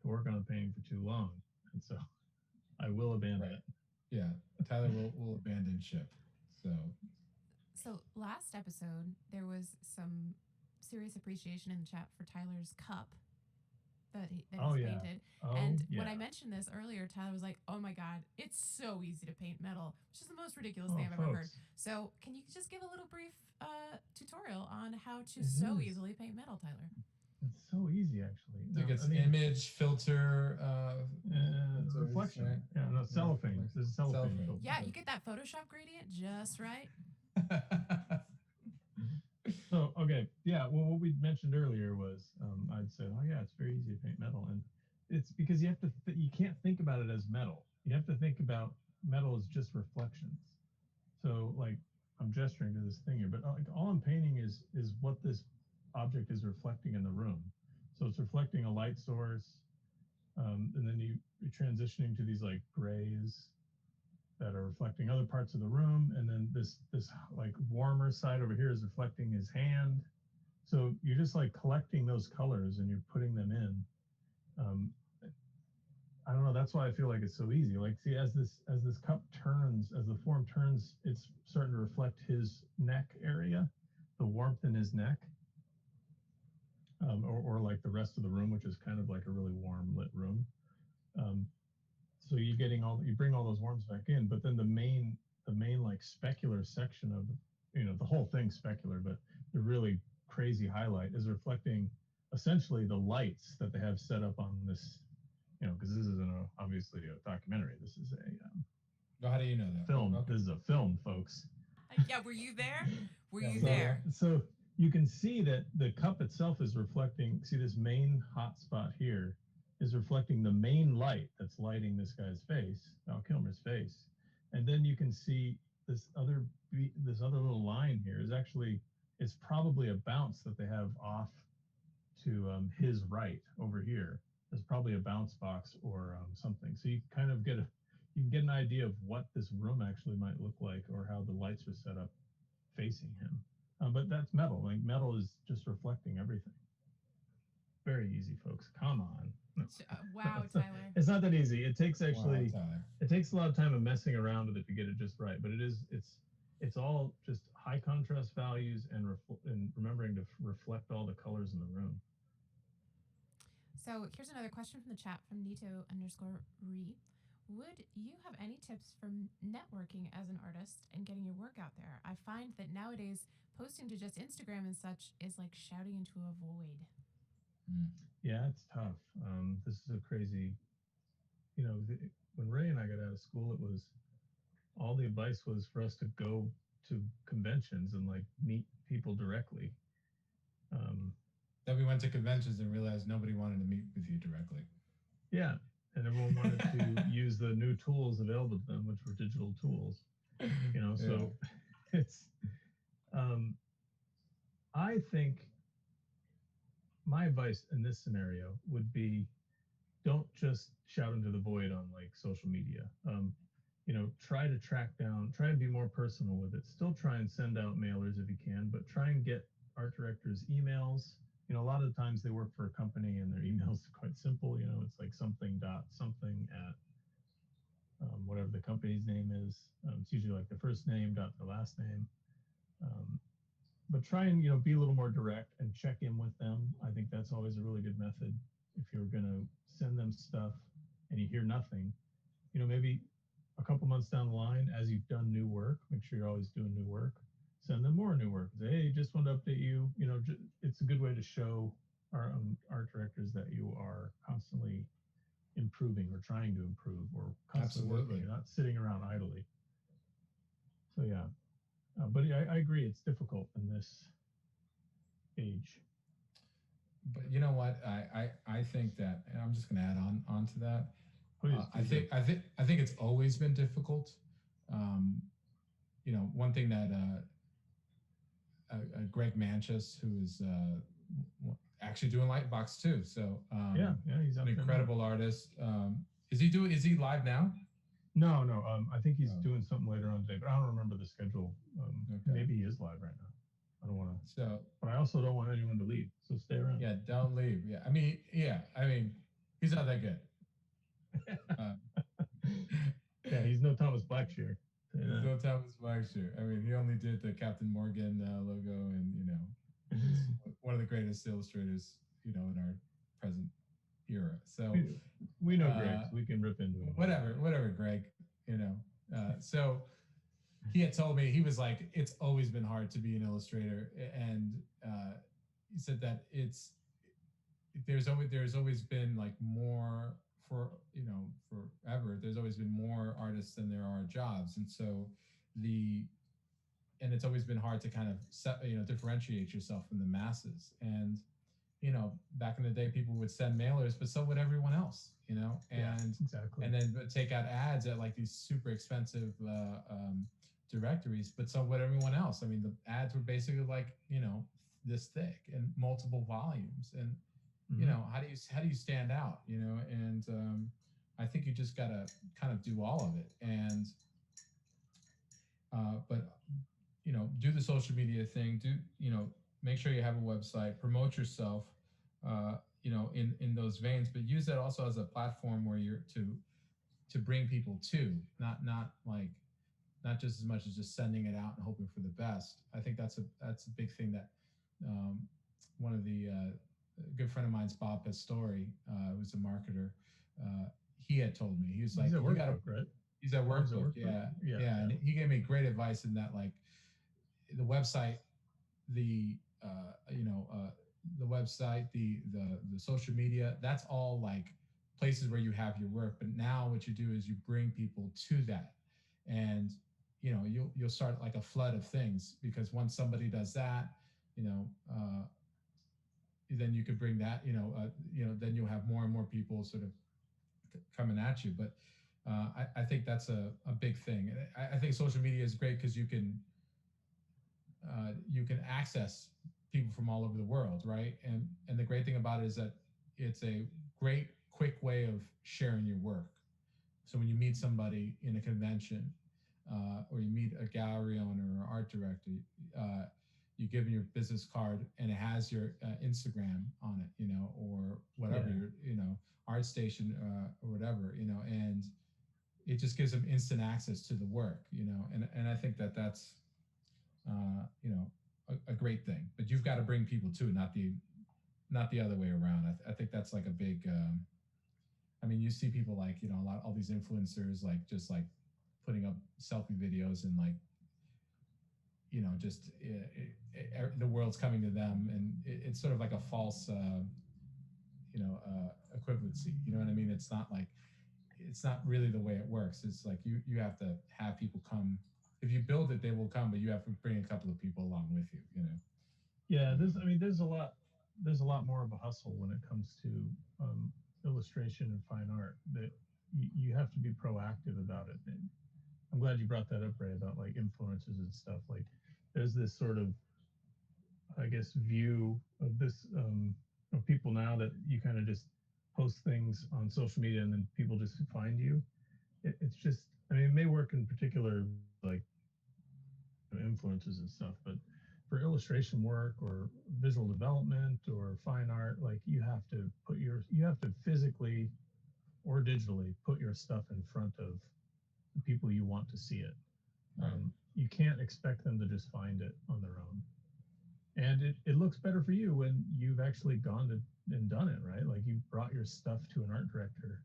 to work on a painting for too long. And so I will abandon it. Yeah, Tyler will abandon ship. So last episode, there was some serious appreciation in the chat for Tyler's cup that he's painted. When I mentioned this earlier, Tyler was like, oh my God, it's so easy to paint metal, which is the most ridiculous thing I've ever heard. So can you just give a little brief tutorial on how to easily paint metal, Tyler? It's so easy, actually. I think it's image, filter, reflection. Right? Yeah, no, cellophane. There's a cellophane filter. Yeah, you get that Photoshop gradient just right. So, okay. Yeah, well, what we mentioned earlier was I'd said, oh, yeah, it's very easy to paint metal. And it's because you have to, you can't think about it as metal. You have to think about metal as just reflections. So, like, I'm gesturing to this thing here, but like all I'm painting is what this object is reflecting in the room. So it's reflecting a light source, and then you're transitioning to these like grays, that are reflecting other parts of the room, and then this like warmer side over here is reflecting his hand. So you're just like collecting those colors and you're putting them in. I don't know. That's why I feel like it's so easy. Like, see, as this cup turns, as the form turns, it's starting to reflect his neck area, the warmth in his neck, or like the rest of the room, which is kind of like a really warm lit room. So you bring all those warms back in, but then the main like specular section of, the whole thing's specular, but the really crazy highlight is reflecting essentially the lights that they have set up on this, because this isn't obviously a documentary. This is Well, how do you know that? film. Okay. This is a film, folks. Yeah, were you there? Were you So, there? So you can see that the cup itself is reflecting. See, this main hot spot here is reflecting the main light that's lighting this guy's face, Val Kilmer's face, and then you can see this other little line here is actually, it's probably a bounce that they have off to his right over here. There's probably a bounce box or something. So you kind of you can get an idea of what this room actually might look like, or how the lights are set up facing him. But that's metal. Like, metal is just reflecting everything. Very easy, folks. Come on. Wow, Tyler. It's not that easy. It takes Wow, Tyler. it takes a lot of time of messing around with it to get it just right. But it's all just high contrast values and remembering to reflect all the colors in the room. So here's another question from the chat from Nito_re. Would you have any tips for networking as an artist and getting your work out there? I find that nowadays posting to just Instagram and such is like shouting into a void. Yeah, it's tough. This is a crazy, when Ray and I got out of school, it was, all the advice was for us to go to conventions and like meet people directly. Then we went to conventions and realized nobody wanted to meet with you directly. Yeah, and everyone wanted to use the new tools available to them, which were digital tools. So it's, I think my advice in this scenario would be, don't just shout into the void on like social media. Try to track down, try and be more personal with it. Still try and send out mailers if you can, but try and get art directors' emails. A lot of times they work for a company and their emails are quite simple. It's like something at whatever the company's name is. It's usually like the first name dot the last name. But try and be a little more direct and check in with them. I think that's always a really good method. If you're going to send them stuff and you hear nothing, maybe a couple months down the line, as you've done new work, make sure you're always doing new work. Send them more new work. Say, hey, just want to update you. It's a good way to show our art directors that you are constantly improving or trying to improve or constantly working. You're not sitting around idly. So yeah. But I agree, it's difficult in this age. But you know what? I think that, and I'm just going to add on to that. Please, I think it's always been difficult. One thing that Greg Manchus, who is actually doing Lightbox too. So yeah, he's an incredible artist. Is he live now? No. I think he's doing something later on today, but I don't remember the schedule. Okay. Maybe he is live right now. I don't want to. So, but I also don't want anyone to leave. So stay around. Yeah, don't leave. Yeah, I mean, he's not that good. Yeah, he's no Thomas Blackshear. He's no Thomas Blackshear. I mean, he only did the Captain Morgan logo, and one of the greatest illustrators, in our present era. So we know Greg. So we can rip into him. Whatever, Greg. So he had told me, he was like, it's always been hard to be an illustrator, and he said that there's always been like more forever. There's always been more artists than there are jobs, and so it's always been hard to kind of differentiate yourself from the masses. And back in the day, people would send mailers, but so would everyone else. Exactly. And then take out ads at like these super expensive directories, but so would everyone else. I mean, the ads were basically like this thick and multiple volumes, and how do you stand out? And I think you just gotta kind of do all of it. And do the social media thing. Make sure you have a website, promote yourself, in those veins, but use that also as a platform where you're to bring people to, not like not just as much as just sending it out and hoping for the best. I think that's a big thing that um, one of the a good friend of mine's Bob Pastore, who's a marketer. Uh, he had told me he was like, He's at you got to. Workbook, right? He's at Bob's at Workbook, Workbook? yeah, Yeah, yeah, yeah. and he gave me great advice in that, like the website, the the website, the social media. That's all like places where you have your work. But now what you do is you bring people to that, and you'll start like a flood of things because once somebody does that, you know, then you could bring that, then you'll have more and more people sort of coming at you. But I think that's a big thing. I think social media is great because you can access people from all over the world, right? And the great thing about it is that it's a great quick way of sharing your work. So when you meet somebody in a convention, or you meet a gallery owner or art director, you give them your business card and it has your Instagram on it, or whatever, Yeah. your art station, or whatever, and it just gives them instant access to the work, and I think that that's a great thing. But you've got to bring people to it, not the other way around. I think that's like a big. I mean, you see people like all these influencers like just like putting up selfie videos and like just the world's coming to them, and it's sort of like a false equivalency. You know what I mean? It's not really the way it works. It's like you have to have people come. If you build it, they will come, but you have to bring a couple of people along with you. Yeah, there's a lot more of a hustle when it comes to illustration and fine art, that you have to be proactive about it. And I'm glad you brought that up, Ray, about like influences and stuff. Like there's this sort of, I guess, view of this of people now that you kind of just post things on social media and then people just find you. It's just, I mean, it may work in particular like influences and stuff, but for illustration work or visual development or fine art, like you have to physically or digitally put your stuff in front of the people you want to see it. Right. You can't expect them to just find it on their own. And it looks better for you when you've actually gone to and done it, right? Like you brought your stuff to an art director.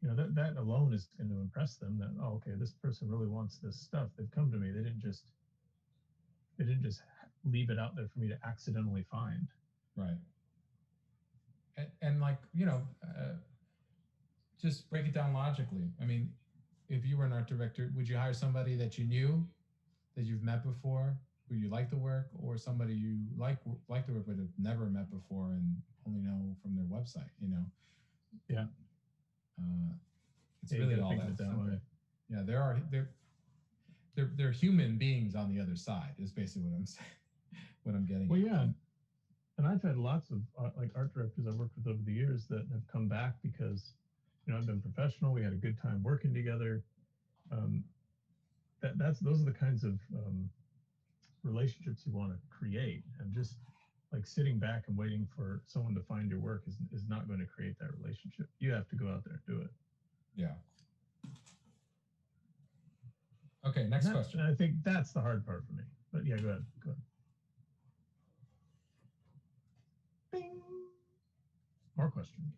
That alone is going to impress them that, oh, okay, this person really wants this stuff. They've come to me. They didn't just leave it out there for me to accidentally find. Right. And like, just break it down logically. I mean, if you were an art director, would you hire somebody that you knew, that you've met before, who you like the work, or somebody you like the work but have never met before and only know from their website? Yeah. It's really all that simple. Yeah, they're human beings on the other side. Is basically what I'm saying. What I'm getting. Well, yeah. And I've had lots of like art directors I've worked with over the years that have come back because, I've been professional. We had a good time working together. Those are the kinds of relationships you want to create, and just like sitting back and waiting for someone to find your work is not going to create that relationship. You have to go out there and do it. Yeah. Okay, next question. I think that's the hard part for me. But yeah, go ahead. Bing. More questions.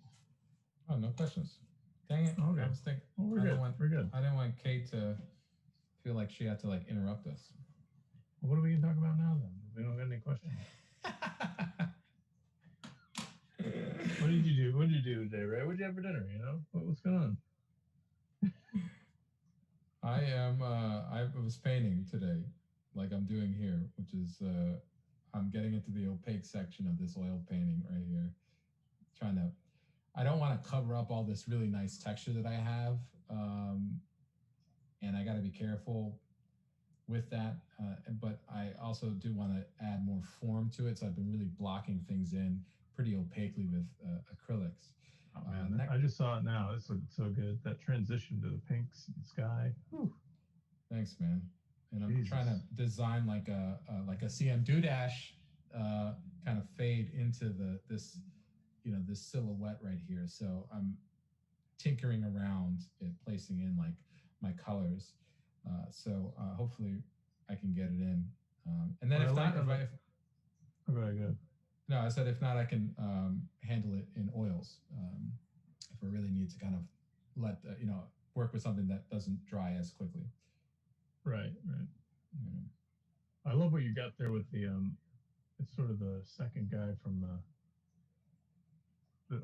Oh, no questions. Dang it. Okay. I was thinking. Well, we're good. I didn't want Kate to feel like she had to like interrupt us. Well, what are we going to talk about now then? We don't got any questions. What did you do? What did you do today, Ray? What did you have for dinner? What's going on? I was painting today, like I'm doing here, which is I'm getting into the opaque section of this oil painting right here. I don't want to cover up all this really nice texture that I have, and I got to be careful with that. But I also do want to add more form to it, so I've been really blocking things in pretty opaquely with acrylics. Oh, man, I just saw it now. This looks so good. That transition to the pink sky. Whew. Thanks, man. and I'm trying to design like a CM Doodash kind of fade into this this silhouette right here. So I'm tinkering around and placing in like my colors. So hopefully I can get it in. And then if not, good. No, I said if not, I can handle it in oils. If I really need to kind of let work with something that doesn't dry as quickly. Right. I love what you got there with the it's sort of the second guy from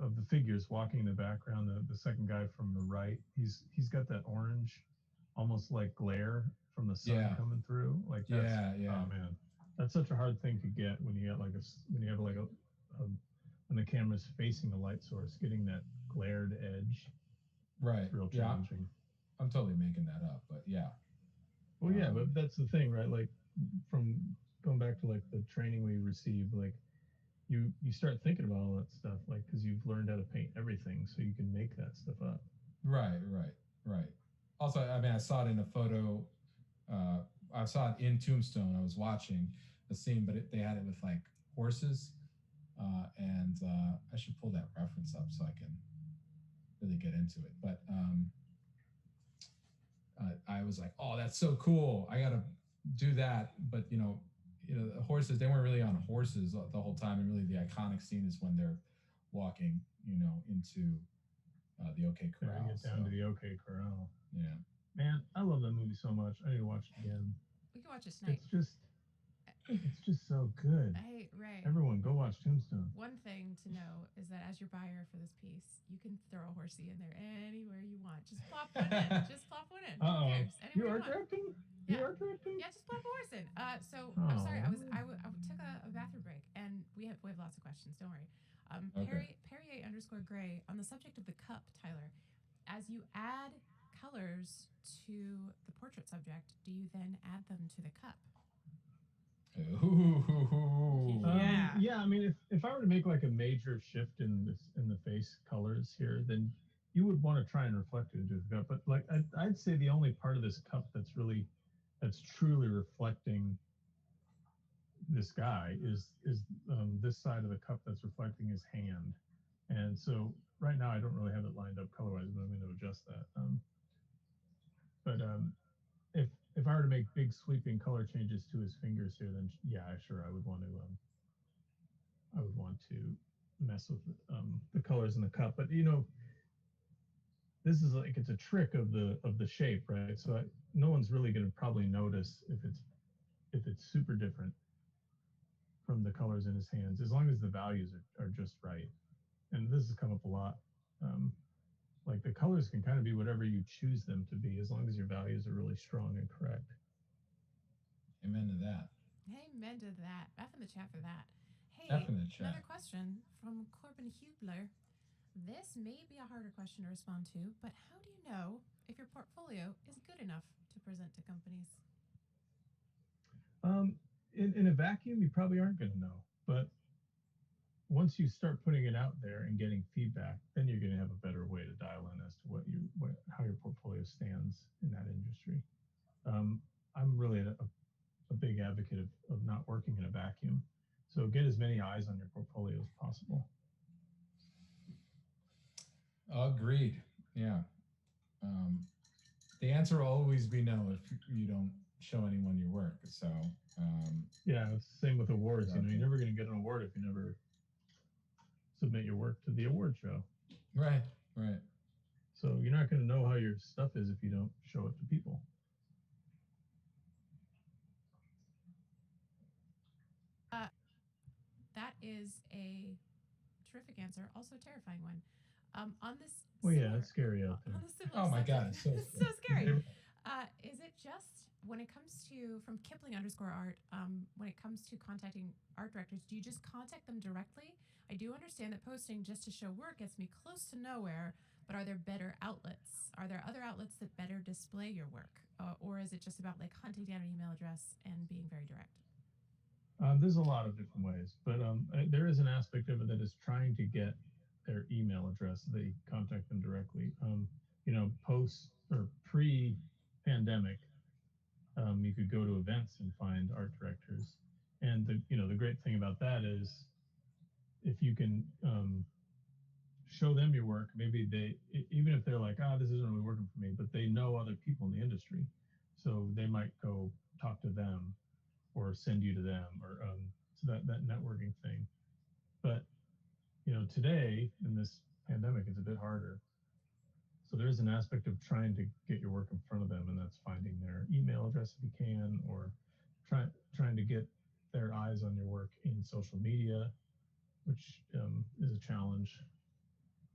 of the figures walking in the background. The second guy from the right, he's got that orange, almost like glare from the sun coming through. Like that's, oh man, that's such a hard thing to get when you get like when you have like when the camera's facing a light source, getting that glared edge. Right. It's real challenging. I'm totally making that up, but yeah. Well, yeah, but that's the thing, right? Like from going back to like the training we received, like you start thinking about all that stuff, like because you've learned how to paint everything, so you can make that stuff up. Right. Also, I mean, I saw it in a photo. I saw it in Tombstone. I was watching the scene, but they had it with like horses, and I should pull that reference up so I can really get into it. But I was like, oh, that's so cool. I got to do that. But the horses, they weren't really on horses the whole time. And really the iconic scene is when they're walking, into the OK Corral. Get down to the OK Corral. Yeah. Man, I love that movie so much. I need to watch it again. We can watch it tonight. It's just so good. Hey, Ray. Everyone, go watch Tombstone. One thing to know is that as your buyer for this piece, you can throw a horsey in there anywhere you want. Just plop one in. Just plop one in. Who cares? You are directing? Yeah. You are directing? Yeah, just plop a horse in. I'm sorry. I took a bathroom break, and we have lots of questions. Don't worry. Perrier_Gray on the subject of the cup, Tyler. As you add colors to the portrait subject, do you then add them to the cup? Yeah. I mean, if I were to make like a major shift in the face colors here, then you would want to try and reflect it into the cup. But like I'd say the only part of this cup that's truly reflecting this guy is this side of the cup that's reflecting his hand. And so right now I don't really have it lined up color-wise, but I'm going to adjust that. If I were to make big sweeping color changes to his fingers here, then yeah, sure, I would want to mess with the colors in the cup. But this is like, it's a trick of the shape, right? So no one's really going to probably notice if it's super different from the colors in his hands, as long as the values are just right. And this has come up a lot. Like the colors can kind of be whatever you choose them to be, as long as your values are really strong and correct. Amen to that. Amen to that. F in the chat for that. Hey, another question from Corbin Hubler. This may be a harder question to respond to, but how do you know if your portfolio is good enough to present to companies? In a vacuum, you probably aren't going to know. But once you start putting it out there and getting feedback, then you're going to have a better way to dial in as to how your portfolio stands in that industry. I'm really a big advocate of not working in a vacuum. So get as many eyes on your portfolio as possible. Agreed. Yeah. The answer will always be no if you don't show anyone your work. So yeah, it's the same with awards. You're never going to get an award if you never submit your work to the award show. Right. So you're not going to know how your stuff is if you don't show it to people. That is a terrific answer. Also a terrifying one. On this. Well, yeah, it's scary out there. Oh my God, it's so scary. Is it just when it comes to from Kipling_art? When it comes to contacting art directors, do you just contact them directly? I do understand that posting just to show work gets me close to nowhere, but are there better outlets? Are there other outlets that better display your work, or is it just about like hunting down an email address and being very direct? There's a lot of different ways, but there is an aspect of it that is trying to get their email address. They contact them directly. Post or pre-pandemic, You could go to events and find art directors. And the great thing about that is if you can show them your work, maybe even if they're like, this isn't really working for me, but they know other people in the industry, so they might go talk to them or send you to them, or so that networking thing. But today in this pandemic, it's a bit harder. So there's an aspect of trying to get your work in front of them, and that's finding their email address if you can, or trying to get their eyes on your work in social media, which is a challenge.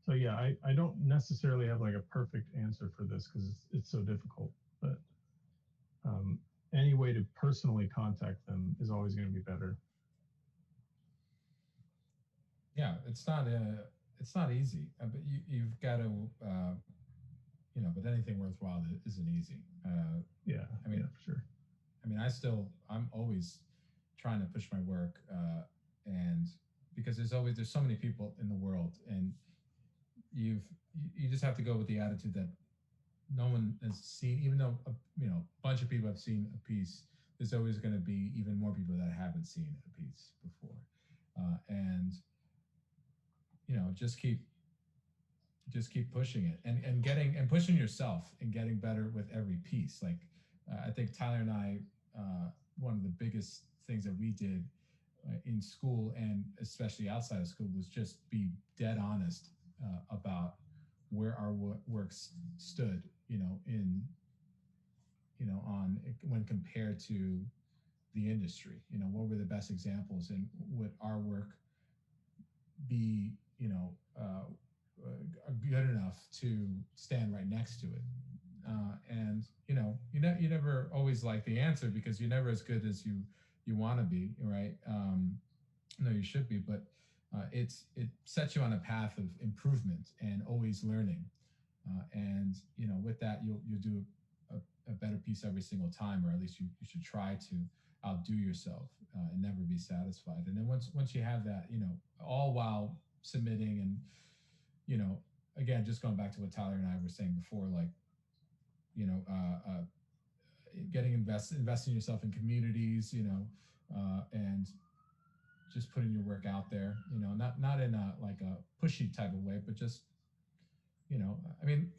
So yeah, I don't necessarily have like a perfect answer for this because it's so difficult, but um, any way to personally contact them is always going to be better. Yeah, it's not easy, but you've got to but anything worthwhile isn't easy. Yeah, I mean, yeah, for sure. I mean, I'm always trying to push my work, and because there's so many people in the world, and you've you just have to go with the attitude that no one has seen, even though a bunch of people have seen a piece. There's always going to be even more people that haven't seen a piece before, and just keep pushing it and getting and pushing yourself and getting better with every piece. Like I think Tyler and I, one of the biggest things that we did in school and especially outside of school was just be dead honest about where our works stood, in on when compared to the industry. What were the best examples, and would our work be good enough to stand right next to it. And you never always like the answer because you're never as good as you want to be, right? No, you should be, but it sets you on a path of improvement and always learning. And with that, you'll do a better piece every single time, or at least you should try to outdo yourself and never be satisfied. And then once you have that, all while submitting and you know, again, just going back to what Tyler and I were saying before, like, you know, getting investing yourself in communities, and just putting your work out there, not in a like a pushy type of way, but just, I mean,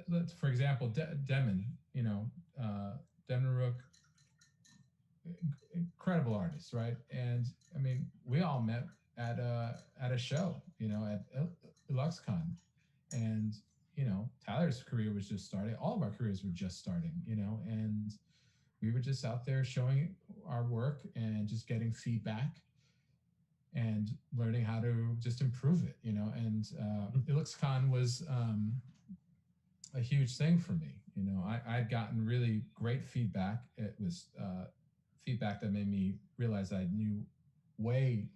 let's for example, Demon, Demon Rook, incredible artist, right? And I mean, we all met at a show, at LuxCon, and Tyler's career was just starting. All of our careers were just starting, and we were just out there showing our work and just getting feedback and learning how to just improve it, And LuxCon was a huge thing for me. I'd gotten really great feedback. It was feedback that made me realize I knew way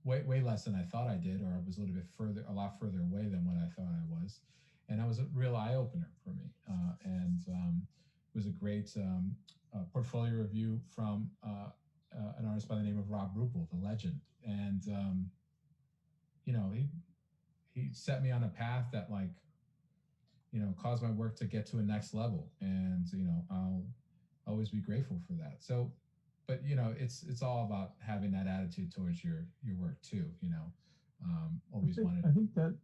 less than I thought I did, or I was a lot further away than what I thought I was, and that was a real eye opener for me. And it was a great portfolio review from an artist by the name of Rob Rupel, the legend, and he set me on a path that caused my work to get to a next level, and I'll always be grateful for that. So, but it's all about having that attitude towards your work too. Always wanted. I think that,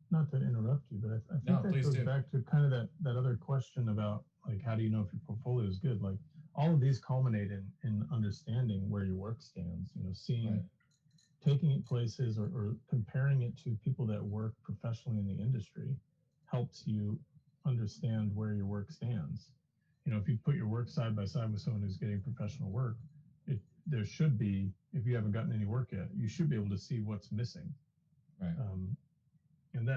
not to interrupt you, but I think No, that please goes do. back to kind of that other question about like how do you know if your portfolio is good? Like all of these culminate in understanding where your work stands. Seeing, Right. taking it places, or comparing it to people that work professionally in the industry helps you understand where your work stands. If you put your work side by side with someone who's getting professional work, there should be, if you haven't gotten any work yet, you should be able to see what's missing. Right.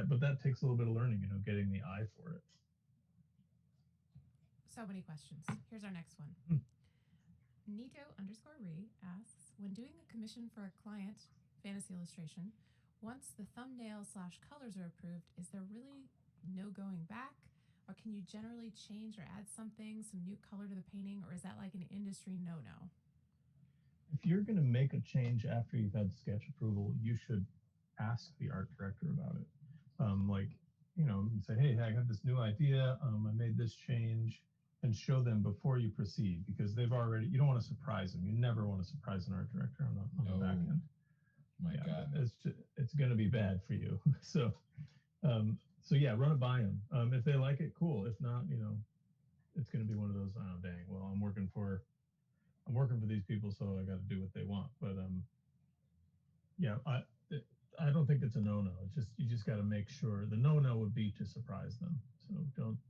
But that takes a little bit of learning, getting the eye for it. So many questions. Here's our next one. Nito_re asks, when doing a commission for a client fantasy illustration, once the thumbnail/colors are approved, is there really no going back? Or can you generally change or add something, some new color to the painting? Or is that like an industry no-no? If you're going to make a change after you've had sketch approval, you should ask the art director about it. Say, hey, I got this new idea. I made this change. and show them before you proceed, because they've already, you don't want to surprise them. You never want to surprise an art director on the back end. My God, it's going to be bad for you. So yeah, run it by them. If they like it, cool. If not, it's going to be one of those, oh dang, well, I'm working for these people, so I got to do what they want. But yeah, I don't think it's a no-no. It's just, you just got to make sure. The no-no would be to surprise them. So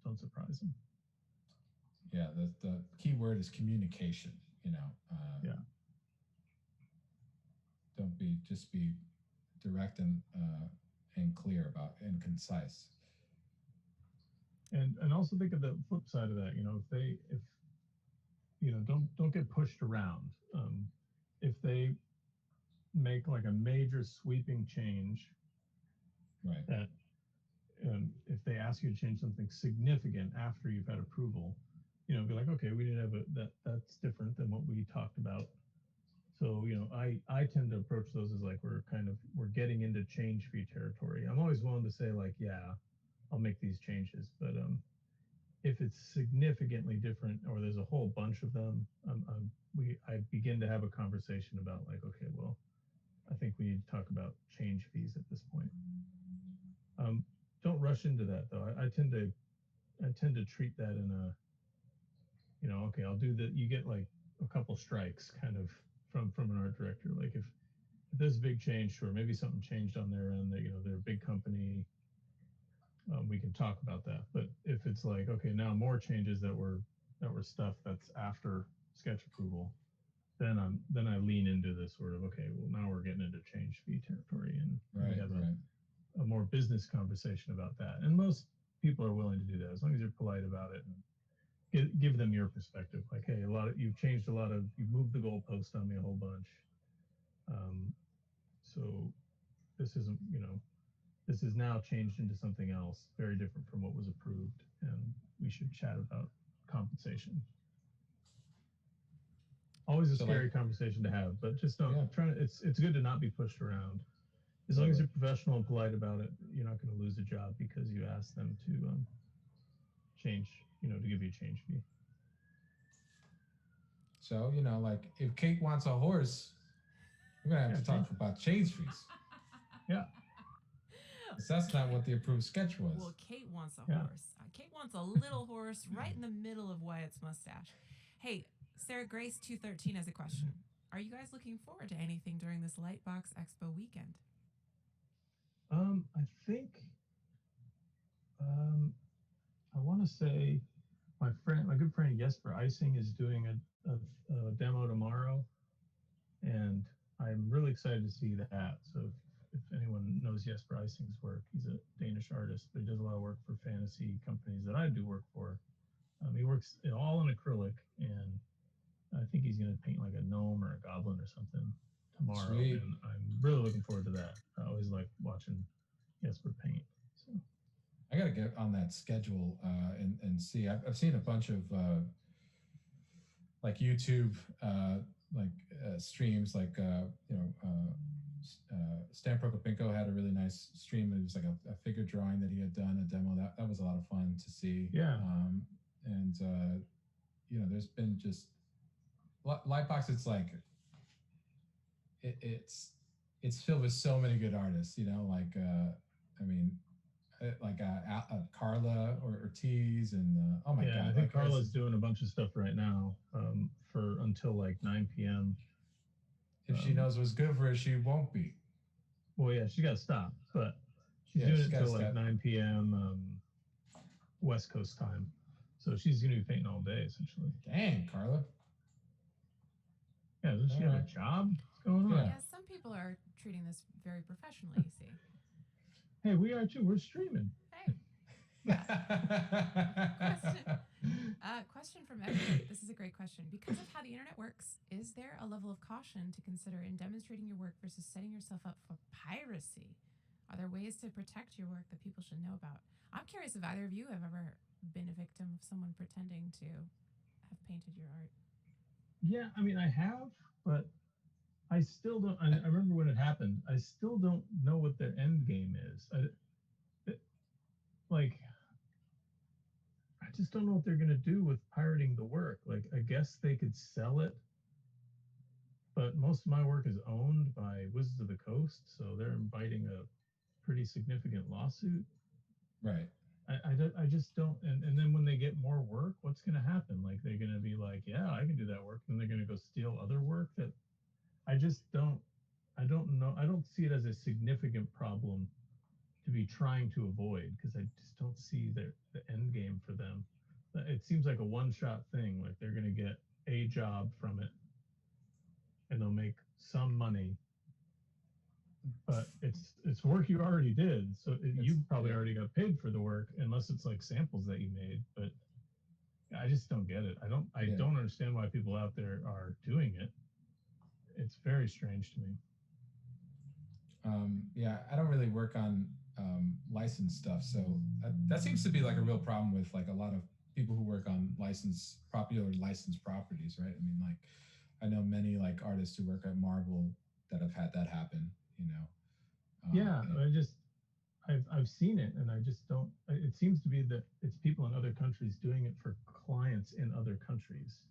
don't surprise them. Yeah, the key word is communication. Yeah. Just be direct and clear about, and concise. And also think of the flip side of that. If don't get pushed around. If they make like a major sweeping change, right? That if they ask you to change something significant after you've had approval, be like, okay, we didn't have that's different than what we talked about. So I tend to approach those as like, we're getting into change fee territory. I'm always willing to say like, yeah, I'll make these changes, but if it's significantly different or there's a whole bunch of them, I begin to have a conversation about like, okay, well, I think we need to talk about change fees at this point. Don't rush into that though. I tend to treat that in a, okay, I'll do that. You get like a couple strikes kind of from an art director. Like if there's a big change, sure, maybe something changed on their end that, they're a big company. We can talk about that. But if it's like, okay, now more changes that were stuff that's after sketch approval, then I lean into this sort of, okay, well, now we're getting into change fee territory, and we have a more business conversation about that. And most people are willing to do that as long as you're polite about it and give them your perspective. Like, hey, you've changed you've moved the goalpost on me a whole bunch. So this isn't, this is now changed into something else very different from what was approved, and we should chat about compensation. Always a scary conversation to have, but just don't it's good to not be pushed around. As long as you're professional and polite about it, you're not going to lose a job because you asked them to change, to give you a change fee. So, like if Kate wants a horse, we're going to have to talk about change fees. Yeah. That's not what the approved sketch was. Well, Kate wants a horse. Kate wants a little horse right in the middle of Wyatt's mustache. Hey, Sarah Grace 213 has a question. Are you guys looking forward to anything during this Lightbox Expo weekend? I think I want to say my good friend Jesper Icing is doing a demo tomorrow, and I'm really excited to see that. So if anyone knows Jesper Icing's work, he's a Danish artist, but he does a lot of work for fantasy companies that I do work for. He works all in acrylic, and I think he's going to paint like a gnome or a goblin or something tomorrow. Sweet. And I'm really looking forward to that. I always like watching Jesper paint. So I got to get on that schedule and see. I've seen a bunch of like YouTube streams, like Stan Prokopenko had a really nice stream. It was like a figure drawing that he had done, a demo. That was a lot of fun to see. Yeah. There's been just Lightbox. It's like it's filled with so many good artists. Carla or Ortiz, and oh my God, I think Carla's doing a bunch of stuff right now for until like 9 p.m. If she knows what's good for her, she won't be. Well, yeah, she got to stop, but she's doing it until like 9 p.m. West Coast time. So she's going to be painting all day, essentially. Dang, Carla. Yeah, doesn't she have a job? What's going on? Yeah, some people are treating this very professionally, you see. Hey, we are too. We're streaming. Hey. Question from Evan. This is a great question. Because of how the internet works, is there a level of caution to consider in demonstrating your work versus setting yourself up for piracy? Are there ways to protect your work that people should know about? I'm curious if either of you have ever been a victim of someone pretending to have painted your art. Yeah, I mean, I have, but I still don't. I remember when it happened. I still don't know what their end game is. I just don't know what they're going to do with pirating the work. Like, I guess they could sell it, but most of my work is owned by Wizards of the Coast, so they're inviting a pretty significant lawsuit. Right. I just don't. And then when they get more work, what's going to happen? Like, they're going to be like, yeah, I can do that work. And they're going to go steal other work that I just don't. I don't know. I don't see it as a significant problem to be trying to avoid, because I just don't see the end game for them. It seems like a one-shot thing. Like, they're going to get a job from it, and they'll make some money. But it's work you already did, so you probably already got paid for the work, unless it's like samples that you made. But I just don't get it. I don't understand why people out there are doing it. It's very strange to me. Yeah, I don't really work on licensed stuff, so that seems to be like a real problem with like a lot of people who work on popular licensed properties, right? I mean, like I know many like artists who work at Marvel that have had that happen, you know. Yeah, I've seen it, and I just don't. It seems to be that it's people in other countries doing it for clients in other countries.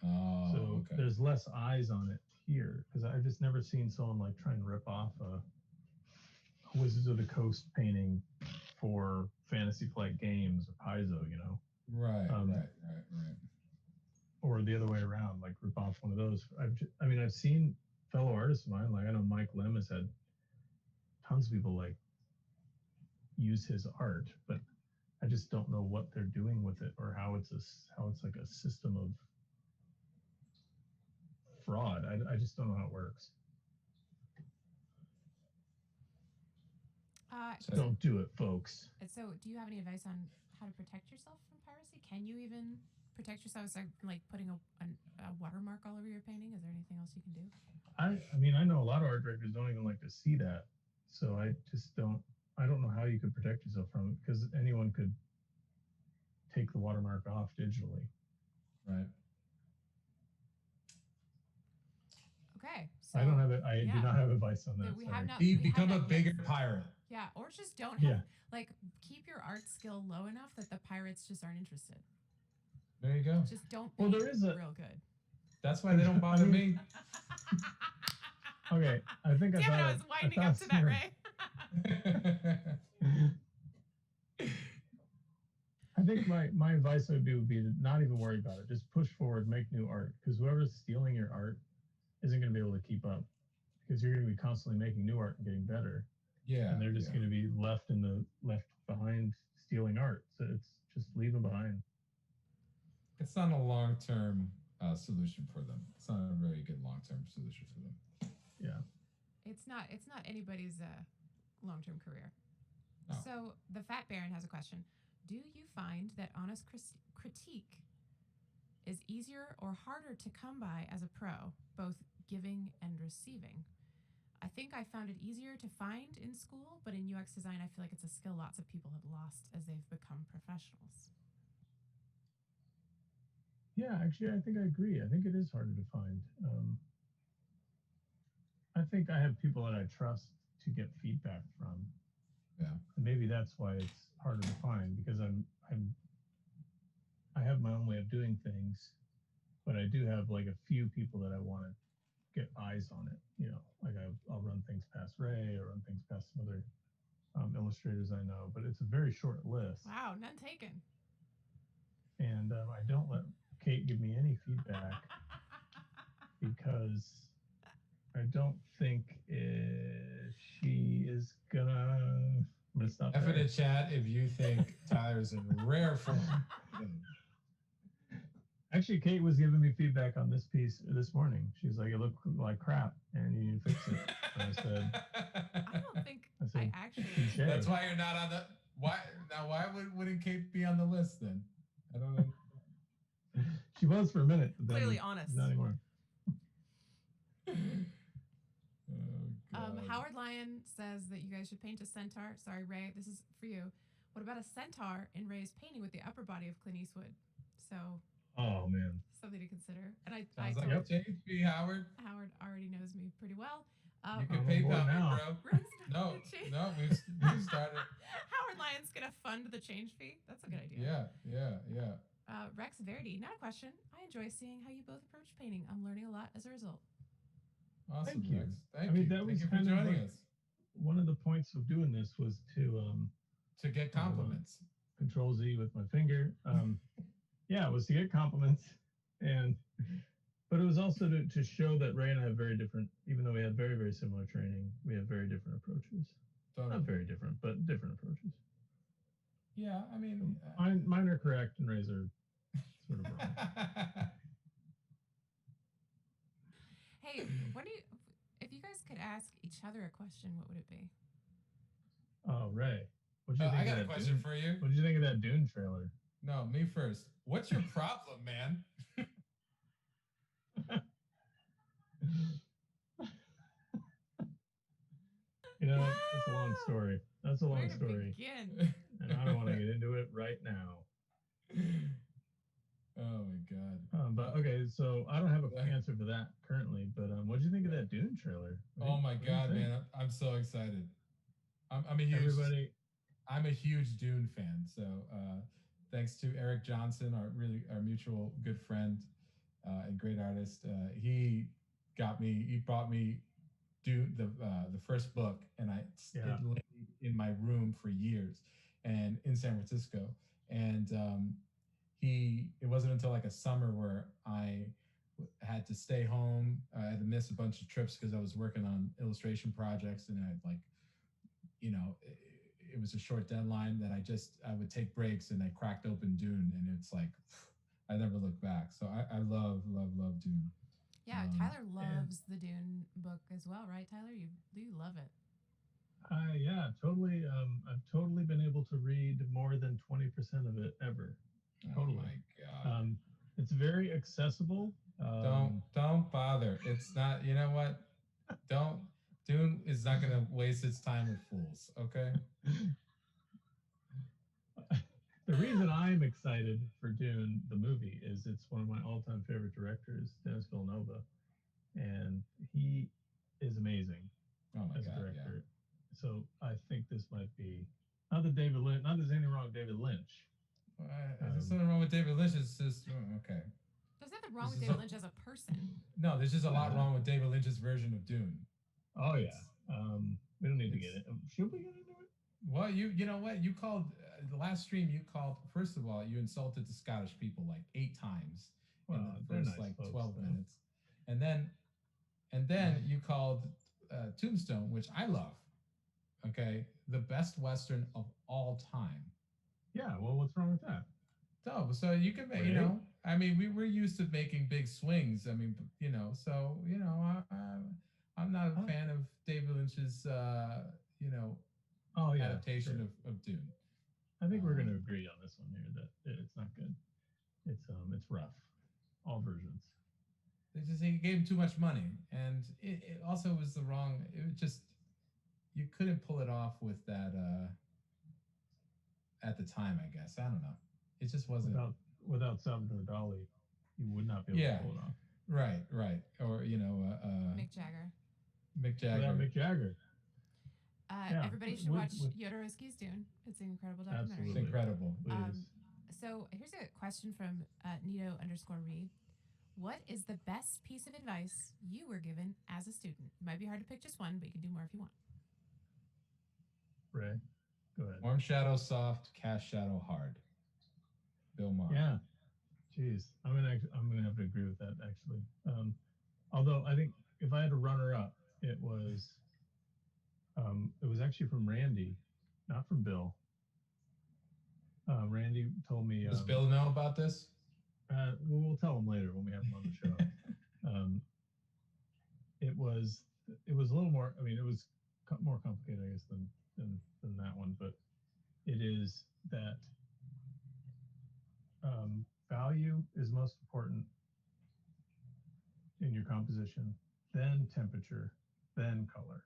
Oh, so okay. There's less eyes on it here, because I've just never seen someone like try and rip off a Wizards of the Coast painting for Fantasy Flight Games or Paizo, you know. Right. Or the other way around, like rip off one of those. I've seen fellow artists of mine, like I know Mike Lim has had tons of people like use his art, but I just don't know what they're doing with it, or how it's like a system of fraud. I just don't know how it works. Don't do it, folks. So, do you have any advice on how to protect yourself from piracy? Can you even protect yourself? Is like putting a watermark all over your painting? Is there anything else you can do? I know a lot of art directors don't even like to see that. So I don't know how you could protect yourself from it, because anyone could take the watermark off digitally. Right. Okay. So I do not have advice on that. Become a bigger pirate. Yeah, or just don't have, like, keep your art skill low enough that the pirates just aren't interested. There you go. Just don't paint real good. That's why they don't bother me. Okay, I think Damn it, I was winding up to that, Ray. I think my advice would be to not even worry about it. Just push forward, make new art, because whoever's stealing your art isn't going to be able to keep up, because you're going to be constantly making new art and getting better. Yeah. And they're just going to be left behind stealing art. So it's just leave them behind. It's not a long-term solution for them. It's not a very good long-term solution for them. Yeah. It's not anybody's long-term career. No. So the Fat Baron has a question. Do you find that honest critique is easier or harder to come by as a pro, both giving and receiving? I think I found it easier to find in school, but in UX design, I feel like it's a skill lots of people have lost as they've become professionals. Yeah, actually, I think I agree. I think it is harder to find. I think I have people that I trust to get feedback from. Yeah. And maybe that's why it's harder to find, because I have my own way of doing things, but I do have like a few people that I want to get eyes on it. You know, like I'll run things past Ray or run things past some other illustrators I know, but it's a very short list. Wow, none taken. And I don't let Kate give me any feedback because I don't think she is gonna. F in the chat if you think Tyler's in rare form. Actually, Kate was giving me feedback on this piece this morning. She's like, "It looked like crap, and you need to fix it." And I said, "I don't think I actually." That's why you're not on the. Why now? Why wouldn't Kate be on the list then? I don't know. She was for a minute. But then clearly honest. Not anymore. Howard Lyon says that you guys should paint a centaur. Sorry, Ray, this is for you. What about a centaur in Ray's painting with the upper body of Clint Eastwood? So. Oh man. Something to consider. And I like a change for you, Howard. Howard already knows me pretty well. You can PayPal me, bro. No, we started. Howard Hardline's gonna fund the change fee. That's a good idea. Yeah. Rex Verdi, not a question. I enjoy seeing how you both approach painting. I'm learning a lot as a result. Awesome, Thank you. Rex. I mean, that Thank was you for kind of joining like us. one of the points of doing this was To get compliments. Control Z with my finger. Yeah, it was to get compliments, but it was also to show that Ray and I have very different, even though we had very, very similar training, we have very different approaches. Totally. Not very different, but different approaches. Yeah, I mean, mine are correct and Ray's are sort of wrong. Hey, if you guys could ask each other a question, what would it be? Oh, Ray. What you think I got a question for you. What did you think of that Dune trailer? No, me first. What's your problem, man? That's a long story. That's a long Where to story. begin? And I don't want to get into it right now. Oh my god. But okay, so I don't have an answer for that currently. But what did you think of that Dune trailer? Oh my god, man! I'm so excited. I'm a huge Dune fan. So thanks to Eric Johnson, our mutual good friend and great artist. He brought me Dune the first book, and it lay in my room for years, and in San Francisco, and it wasn't until like a summer where I had to stay home. I had to miss a bunch of trips because I was working on illustration projects, and it was a short deadline that I would take breaks, and I cracked open Dune, and it's like I never looked back. So I love Dune. Yeah, Tyler loves the Dune book as well, right, Tyler? You love it. Yeah, totally. I've totally been able to read more than 20% of it ever. Totally. Oh my god. It's very accessible. Don't bother. It's not. You know what? Dune is not going to waste its time with fools. Okay. The reason I'm excited for Dune, the movie, is it's one of my all-time favorite directors, Denis Villeneuve, and he is amazing as a director. Yeah. So I think this might be not that there's anything wrong with David Lynch. There's something wrong with David Lynch. It's just okay. There's nothing wrong with David Lynch as a person. No, there's just a lot wrong with David Lynch's version of Dune. Oh yeah. We don't need to get it. Should we get into it? Well, you know what? You called the last stream. You called, first of all, you insulted the Scottish people like 8 times in the first nice 12 minutes, and then you called Tombstone, which I love. Okay, the best Western of all time. Yeah. Well, what's wrong with that? No, so you can make, I mean, we're used to making big swings. I mean, so I'm not a fan of David Lynch's adaptation of Dune. I think we're going to agree on this one here that it's not good. It's rough. All versions. He gave him too much money, and it also was the wrong. It was just you couldn't pull it off with that at the time. I guess I don't know. It just wasn't without Salvador Dali. You would not be able to pull it off. Right. Or Mick Jagger. Without Mick Jagger. Everybody should watch Jodorowsky's Dune. It's an incredible documentary. Absolutely. It's incredible. So here's a question from Nito_Reed. What is the best piece of advice you were given as a student? It might be hard to pick just one, but you can do more if you want. Ray, go ahead. Warm shadow soft, cast shadow hard. Bill Maher. Yeah. Jeez, I'm gonna have to agree with that actually. Although I think if I had a runner up, it was actually from Randy, not from Bill. Randy told me. Does Bill know about this? We'll tell him later when we have him on the show. It was a little more. I mean, it was more complicated, I guess, than that one. But it is that value is most important in your composition, then temperature, then color.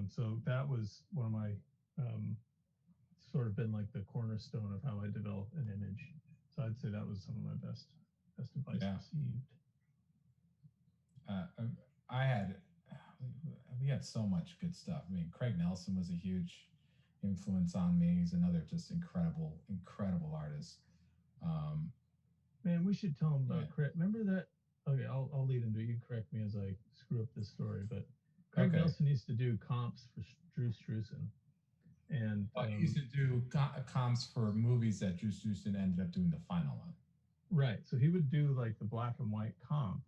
So that was one of my sort of been like the cornerstone of how I develop an image. So I'd say that was some of my best advice received. We had so much good stuff. I mean, Craig Nelson was a huge influence on me. He's another just incredible artist. Um, Man, we should tell him yeah. about Craig. Remember that? Okay, I'll lead into it. You correct me as I screw up this story, but Craig Okay. Nelson used to do comps for Drew Struzan, and He used to do comps for movies that Drew Struzan ended up doing the final on. right. So he would do like the black and white comp,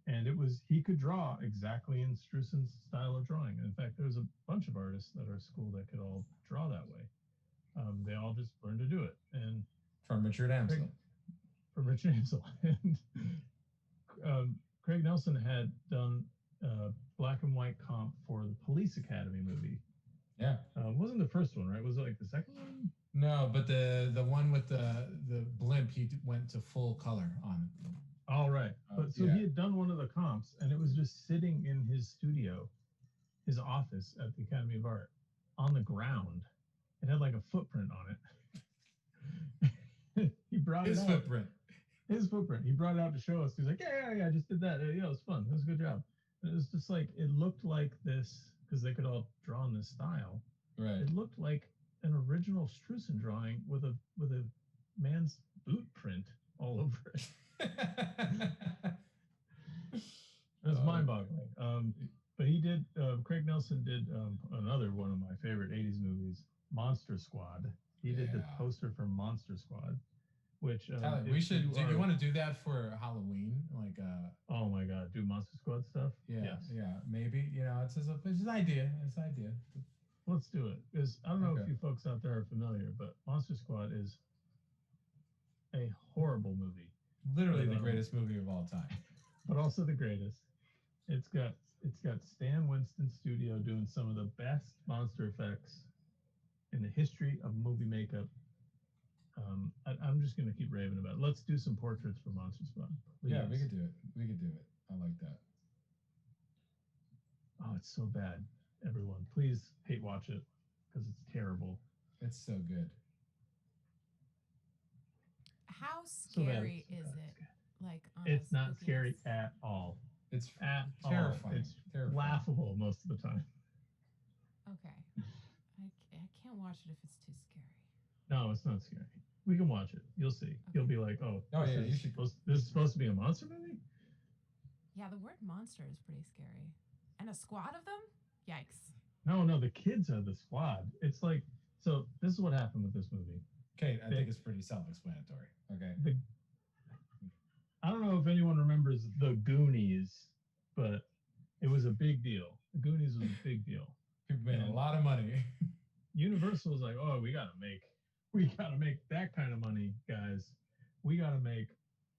and it was he could draw exactly in Struzan's style of drawing. In fact, there was a bunch of artists at our school that could all draw that way. They all just learned to do it, and From Richard Amsel. From Richard Amsel, and Craig Nelson had done black and white comp for the Police Academy movie. Yeah. Wasn't the first one, right? Was it like the second one? No, but the one with the blimp, he went to full color on. All right. But so yeah. he had done one of the comps, and it was just sitting in his studio, his office at the Academy of Art, on the ground. It had like a footprint on it. He brought his it out. footprint. His footprint. He brought it out to show us. He's like, yeah, I just did that. Yeah, it was fun. It was a good job. And it was just like, it looked like this, because they could all draw in this style. Right. It looked like an original Struzan drawing with a man's boot print all over it. It was mind-boggling. But he did. Craig Nelson did another one of my favorite '80s movies, Monster Squad. He did the poster for Monster Squad, which Tyler, we should. Do you want to do that for Halloween? Like, oh my God, do Monster Squad stuff? Yeah, yes. Yeah. Maybe it's just an idea. It's an idea. Let's do it. Because I don't know if you folks out there are familiar, but Monster Squad is a horrible movie. Literally the greatest movie of all time. But also the greatest. It's got Stan Winston Studio doing some of the best monster effects in the history of movie makeup. I'm just going to keep raving about it. Let's do some portraits for Monster Squad. Please. Yeah, we could do it. I like that. Oh, it's so bad. Everyone, please hate watch it because it's terrible. It's so good. How scary is it? Like, it's not scary at all. It's terrifying. It's terrifying. Laughable most of the time. Okay, I can't watch it if it's too scary. No, it's not scary. We can watch it. You'll see. Okay. You'll be like, this is supposed to be a monster movie? Yeah, the word monster is pretty scary. And a squad of them? Yikes. No, the kids are the squad. It's like, so this is what happened with this movie. Okay, I think it's pretty self-explanatory. Okay. I don't know if anyone remembers the Goonies, but it was a big deal. The Goonies was a big deal. People made a lot of money. Universal was like, oh, we gotta make that kind of money, guys. We gotta make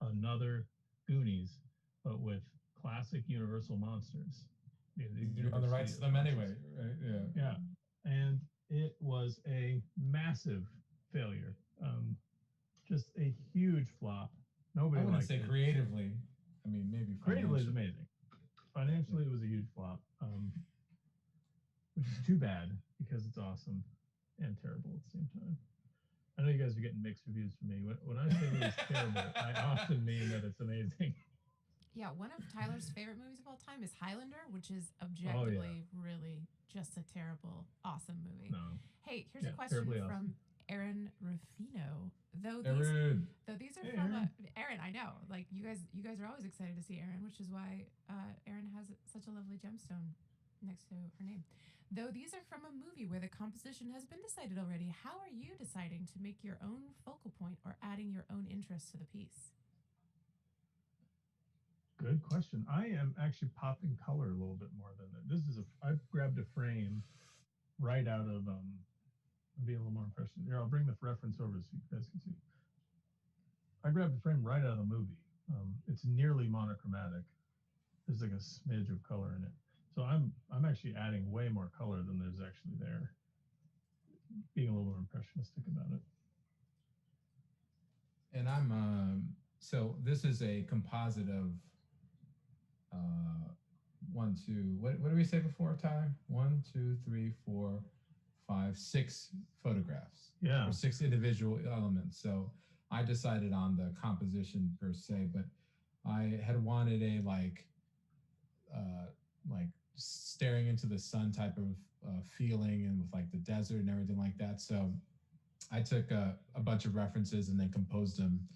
another Goonies, but with classic Universal monsters. You're on the rights to them anyway, right? Yeah. And it was a massive failure. Just a huge flop. Nobody. I wouldn't say creatively. I mean, maybe creatively is amazing. Financially, it was a huge flop, which is too bad because it's awesome and terrible at the same time. I know you guys are getting mixed reviews from me. When I say it's terrible, I often mean that it's amazing. Yeah, one of Tyler's favorite movies of all time is Highlander, which is objectively really just a terrible, awesome movie. No. Hey, here's a question from Aaron Rufino. Though these are from Aaron, I know. Like you guys are always excited to see Aaron, which is why Aaron has such a lovely gemstone next to her name. Though these are from a movie where the composition has been decided already, how are you deciding to make your own focal point or adding your own interest to the piece? Good question. I am actually popping color a little bit more than that. I've grabbed a frame right out of be a little more impressionist. Here, I'll bring the reference over so you guys can see. I grabbed a frame right out of the movie. It's nearly monochromatic. There's like a smidge of color in it. So I'm actually adding way more color than there's actually there. Being a little more impressionistic about it. And I'm so this is a composite of 1, 2. What did we say before, Tyler? 1, 2, 3, 4, 5, 6 photographs. Yeah. Or 6 individual elements. So I decided on the composition per se, but I had wanted a like staring into the sun type of feeling, and with like the desert and everything like that. So I took a bunch of references and then composed them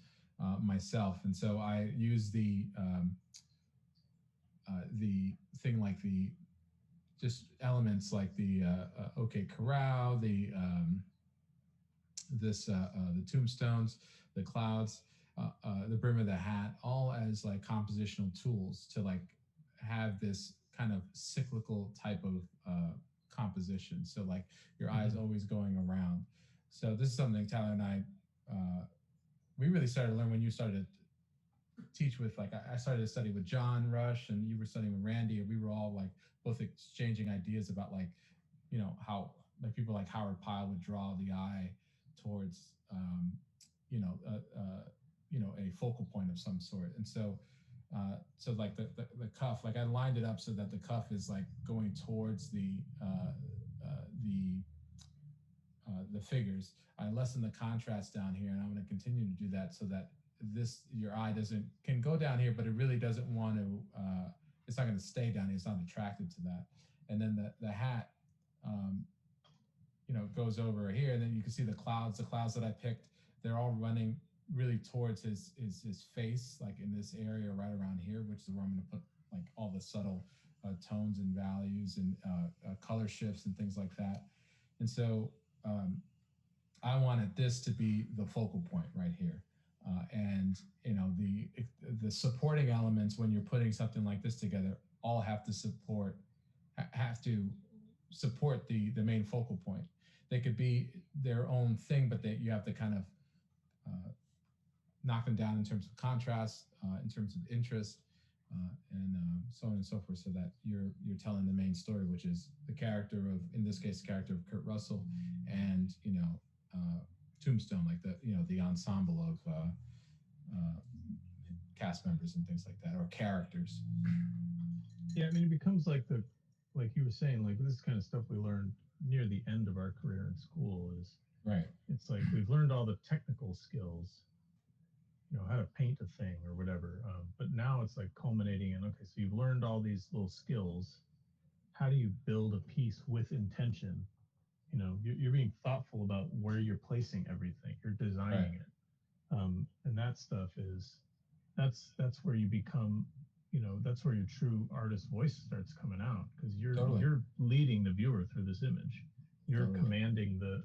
myself. And so I used the thing like the just elements like the OK Corral, the tombstones, the clouds, the brim of the hat, all as like compositional tools to like have this kind of cyclical type of composition. So like your eyes always going around. So this is something Tyler and I we really started to learn when you started to teach with like I started to study with John Rush and you were studying with Randy, and we were all like both exchanging ideas about like how like people like Howard Pyle would draw the eye towards you know a focal point of some sort. And so so like the cuff, like I lined it up so that the cuff is like going towards the the figures. I lessen the contrast down here, and I'm going to continue to do that so that this your eye doesn't can go down here, but it really doesn't want to. It's not going to stay down here. It's not attracted to that. And then the hat, um, goes over here, and then you can see the clouds. The clouds that I picked, they're all running really towards his face, like in this area right around here, which is where I'm going to put like all the subtle tones and values and color shifts and things like that. And so I wanted this to be the focal point right here. And the supporting elements when you're putting something like this together all have to support the main focal point. They could be their own thing, but you have to kind of knock them down in terms of contrast, in terms of interest, and so on and so forth, so that you're telling the main story, which is the character of, in this case, the character of Kurt Russell, and Tombstone, like the ensemble of cast members and things like that, or characters. Yeah, I mean, it becomes like like you were saying, like this kind of stuff we learned near the end of our career in school is right. It's like we've learned all the technical skills, how to paint a thing or whatever. But now it's like culminating in, okay, so you've learned all these little skills. How do you build a piece with intention? You're being thoughtful about where you're placing everything. You're designing it. And that stuff that's where you become, that's where your true artist voice starts coming out, because you're leading the viewer through this image. You're commanding the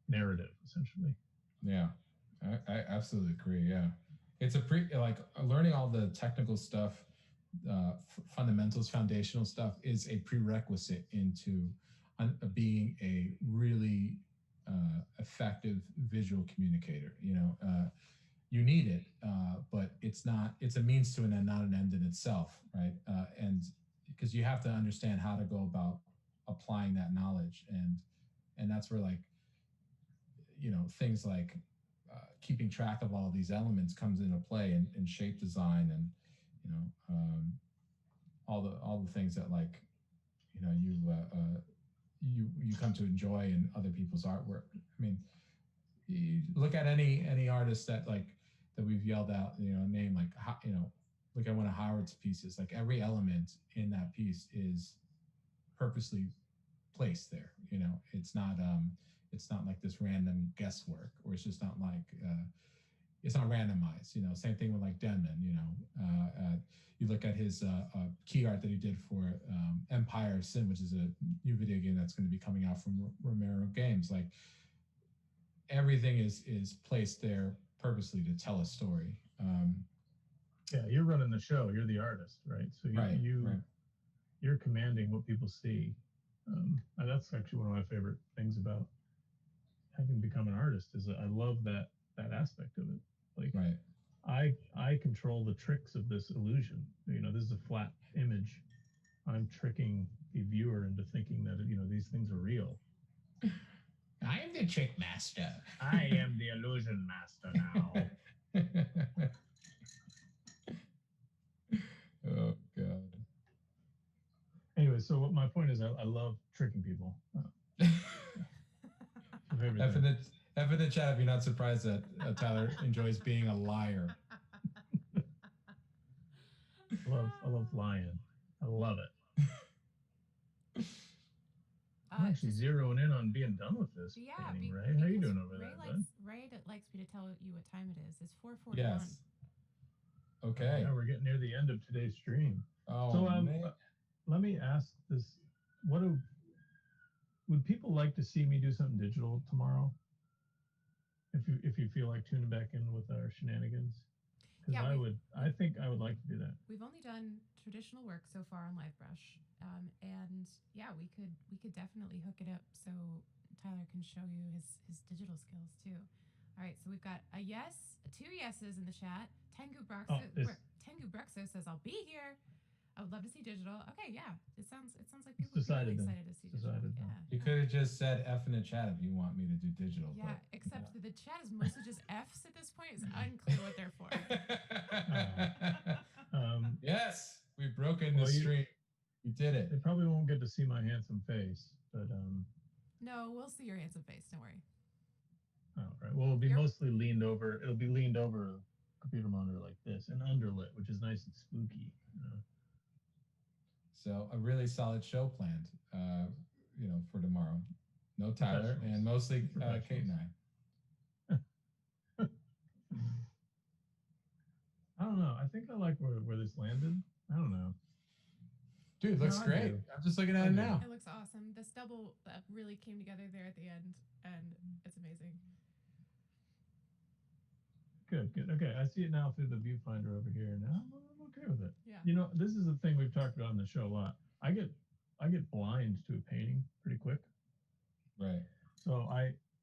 narrative essentially. Yeah, I absolutely agree. Yeah, it's like learning all the technical stuff, fundamentals, foundational stuff is a prerequisite into being a really effective visual communicator. You need it, but it's a means to an end, not an end in itself, right? And because you have to understand how to go about applying that knowledge, and that's where like things like keeping track of all of these elements comes into play, in shape design, and all the things that like you come to enjoy in other people's artwork. I mean, you look at any artist that we've yelled out, name, like look at one of Howard's pieces. Like every element in that piece is purposely placed there. It's not like this random guesswork, or it's just not like it's not randomized. Same thing with like Denman. You look at his key art that he did for Empire Sin, which is a new video game that's going to be coming out from Romero Games. Like everything is placed there purposely to tell a story. Yeah, you're running the show. You're the artist, right? So you're commanding what people see. And that's actually one of my favorite things about having become an artist, is that I love that aspect of it. Like, right. I control the tricks of this illusion. This is a flat image. I'm tricking the viewer into thinking that these things are real. I am the trick master. I am the illusion master now. Oh God. Anyway, so what my point is, I love tricking people. F in the chat if you're not surprised that Tyler enjoys being a liar. I love lying. I love it. I'm actually just zeroing in on being done with this yeah, painting, Ray. How you because doing over there, bud? Ray likes me to tell you what time it is. It's 4:41. Yes. Oh, Okay. yeah, we're getting near the end of today's stream. Oh So, man. let me ask this: What do would people like to see me do something digital tomorrow? If you feel like tuning back in with our shenanigans, because Yeah, I think I would like to do that. we've only done traditional work so far on Livebrush, and yeah, we could definitely hook it up so Tyler can show you his digital skills too. All right, so we've got a yes, two yeses in the chat. Oh, Tengu Bruxo says I'll be here. I would love to see digital. Okay, yeah, it sounds like it's people would be really decided then. excited to see It's digital. decided then. Yeah, You could have just said F in the chat if you want me to do digital. yeah. But, Except that the chat is mostly just Fs at this point. It's unclear what they're for. Yes, we've broken Well, the stream. We did it. They probably won't get to see my handsome face, but No, we'll see your handsome face. Don't worry. all right. Well, it'll be You're- mostly leaned over. It'll be leaned over a computer monitor like this and underlit, which is nice and spooky. So a really solid show planned, for tomorrow. No Tyler, and mostly Kate and I. I don't know. I think I like where this landed. I don't know. Dude, looks No, I great. do. I'm just looking at I it do. now. It looks awesome. This double really came together there at the end, and it's amazing. Good. Okay, I see it now through the viewfinder over here. Now I'm okay with it. Yeah. You know, this is a thing we've talked about on the show a lot. I get blind to a painting pretty quick. Right. So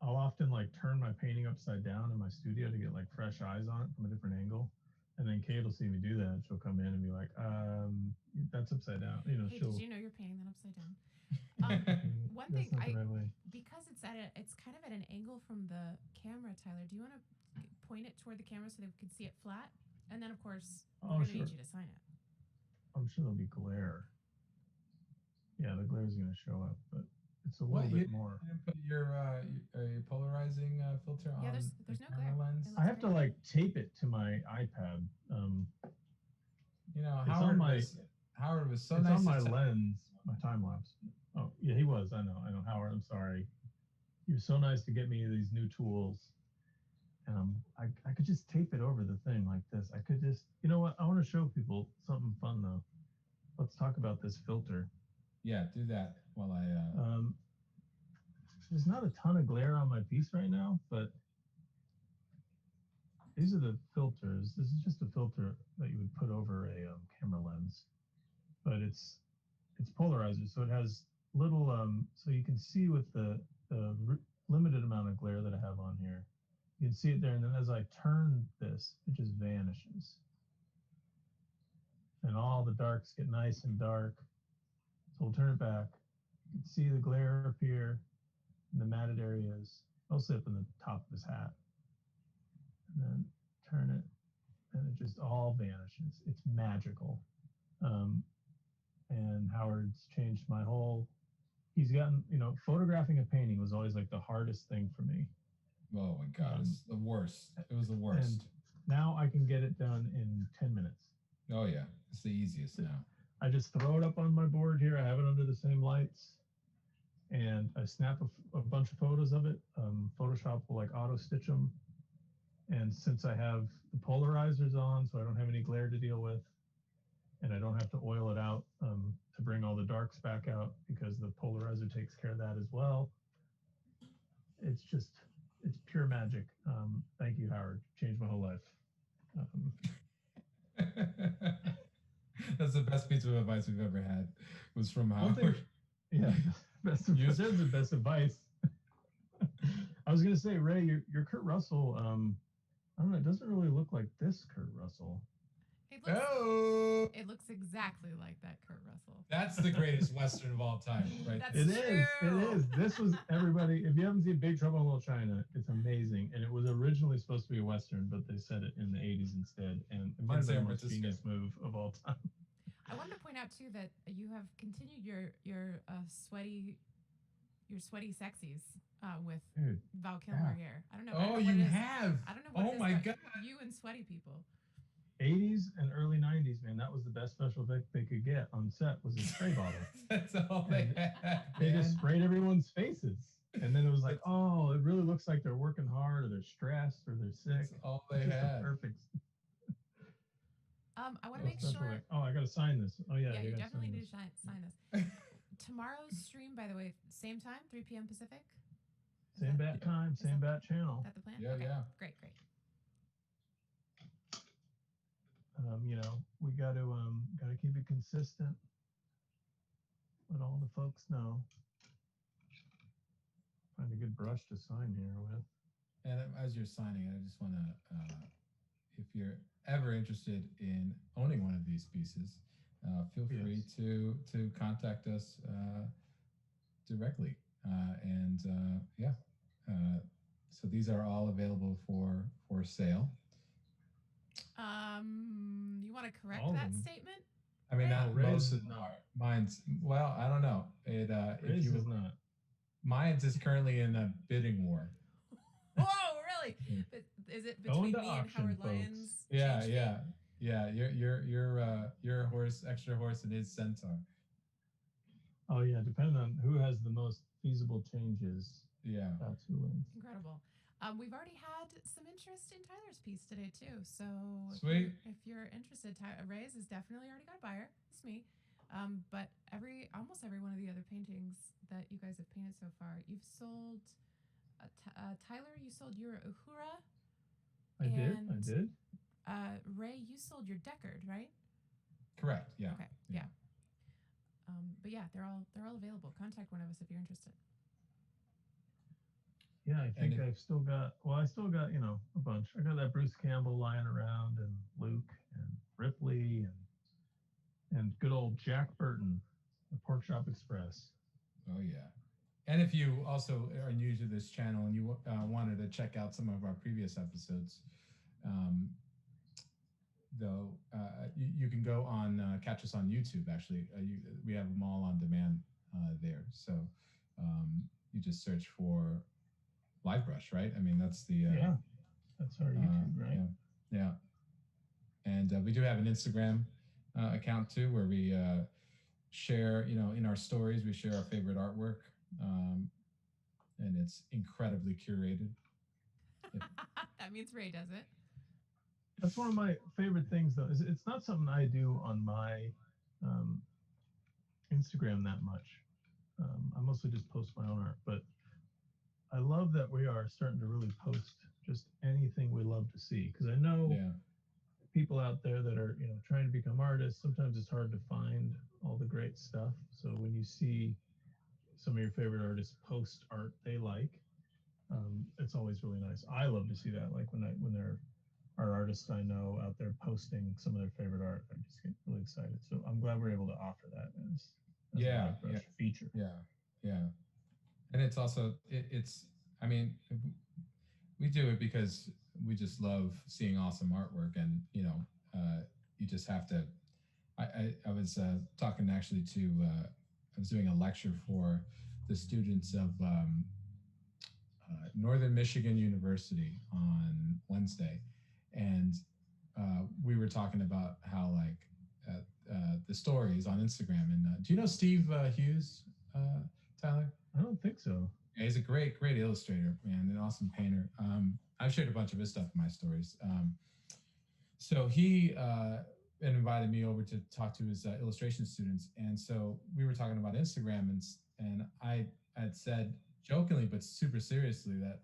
I'll often like turn my painting upside down in my studio to get like fresh eyes on it from a different angle. And then Kate will see me do that, and she'll come in and be like, that's upside down. You know, Hey, she'll did you know you're painting that upside down? One that's thing not the right way. because it's kind of at an angle from the camera, Tyler. Do you want to point it toward the camera so they can see it flat? And then, of course, we're going to need you to sign it. I'm sure there'll be glare. Yeah, the glare is going to show up, but it's a little bit more. You didn't put your polarizing filter on. Yeah, there's the no camera glare. lens. It I have to like tape it to my iPad. You know, it's Howard on my- Howard was so it's nice. on my to tell- lens, my time lapse. Oh yeah, he was. I know, Howard. I'm sorry. He was so nice to get me these new tools, and I could just tape it over the thing like this. I could just, you know what? I want to show people something fun though. Let's talk about this filter. Yeah, do that while I. There's not a ton of glare on my piece right now, but these are the filters. This is just a filter that you would put over a camera lens, but it's polarizer, so it has little so you can see with the limited amount of glare that I have on here, you can see it there, and then as I turn this, it just vanishes, and all the darks get nice and dark. So we'll turn it back. You can see the glare appear in the matted areas, mostly up in the top of his hat, and then turn it, and it just all vanishes. It's magical. And Howard's changed my whole. He's gotten, photographing a painting was always like the hardest thing for me. Oh my God, it's the worst. It was the worst. And now I can get it done in 10 minutes. Oh yeah, it's the easiest now. I just throw it up on my board here. I have it under the same lights, and I snap a bunch of photos of it. Photoshop will like auto stitch them. And since I have the polarizers on, so I don't have any glare to deal with, and I don't have to oil it out to bring all the darks back out because the polarizer takes care of that as well. It's pure magic. Thank you, Howard. Changed my whole life. That's the best piece of advice we've ever had. Was from Howard. Yeah, best advice. There's the best advice. I was gonna say, Ray, your Kurt Russell. I don't know. It doesn't really look like this Kurt Russell. It looks exactly like that Kurt Russell. That's the greatest Western of all time, right? That's It is. true. It is. This was everybody. If you haven't seen Big Trouble in Little China, it's amazing. And it was originally supposed to be a Western, but they said it in the 80s instead. And it might have been the most genius move of all time. I wanted to point out too that you have continued your sweaty sexies with Dude, Val Kilmer here. I don't know. Oh, I don't know what you it is. have. I don't know what Oh it is my about God. you and sweaty people. 80s and early 90s, man, that was the best special effect they could get on set was a spray bottle. That's all they And had. they just man. sprayed everyone's faces. And then it was like, oh, it really looks like they're working hard or they're stressed or they're sick. That's all they It's just had. a perfect I want to make special sure. effect. Oh, I got to sign this. Oh, yeah. Yeah, you gotta definitely sign need this. to sign this. Tomorrow's stream, by the way, same time, 3 p.m. Pacific. Is Same that- bat time, is same that- bat channel. Is that the plan? Yeah, Okay, yeah. Great. We got to keep it consistent. Let all the folks know. Find a good brush to sign here with. And as you're signing, I just want to, if you're ever interested in owning one of these pieces, feel free Yes. to contact us directly. So these are all available for sale. You want to correct All of that them. statement? I mean, not Ray's most is of them not. are. Mine's, well, I don't know. If Ray's you is not. mine's is currently in a bidding war. Oh, really? But is it Go between into me and auction, Howard folks. Lyons? Yeah, change yeah, fee? yeah. You're a horse, extra horse, and his centaur. Oh, yeah. Depending on who has the most feasible changes, Yeah. that's who wins. Incredible. We've already had some interest in Tyler's piece today too. So Sweet. if you're interested, Ray's has definitely already got a buyer. It's me. But almost every one of the other paintings that you guys have painted so far, you've sold. Tyler, you sold your Uhura. I did. Ray, you sold your Deckard, right? Correct. Yeah. Okay. Yeah. But yeah, they're all available. Contact one of us if you're interested. Yeah, I think I still got a bunch. I got that Bruce Campbell lying around and Luke and Ripley and good old Jack Burton, the Pork Chop Express. Oh yeah. And if you also are new to this channel and you wanted to check out some of our previous episodes, you can go on catch us on YouTube. Actually, we have them all on demand there. So you just search for Lightbrush, right? I mean, that's the that's our YouTube, right? Yeah. And we do have an Instagram account too, where we share, in our stories, we share our favorite artwork, and it's incredibly curated. That means Ray does it. That's one of my favorite things, though. Is it's not something I do on my Instagram that much. I mostly just post my own art, but I love that we are starting to really post just anything we love to see, because I know people out there that are trying to become artists. Sometimes it's hard to find all the great stuff. So when you see some of your favorite artists post art they like, it's always really nice. I love to see that. Like when there are artists I know out there posting some of their favorite art, I just get really excited. So I'm glad we're able to offer that as a Lightbrush feature. Yeah. And it's also I mean, we do it because we just love seeing awesome artwork, and you just have to. I was talking actually to I was doing a lecture for the students of Northern Michigan University on Wednesday, and we were talking about how the stories on Instagram. And do you know Steve Hughes, Tyler? I don't think so. Yeah, he's a great illustrator, man, an awesome painter. I've shared a bunch of his stuff in my stories. So he invited me over to talk to his illustration students, and so we were talking about Instagram, and I had said jokingly but super seriously that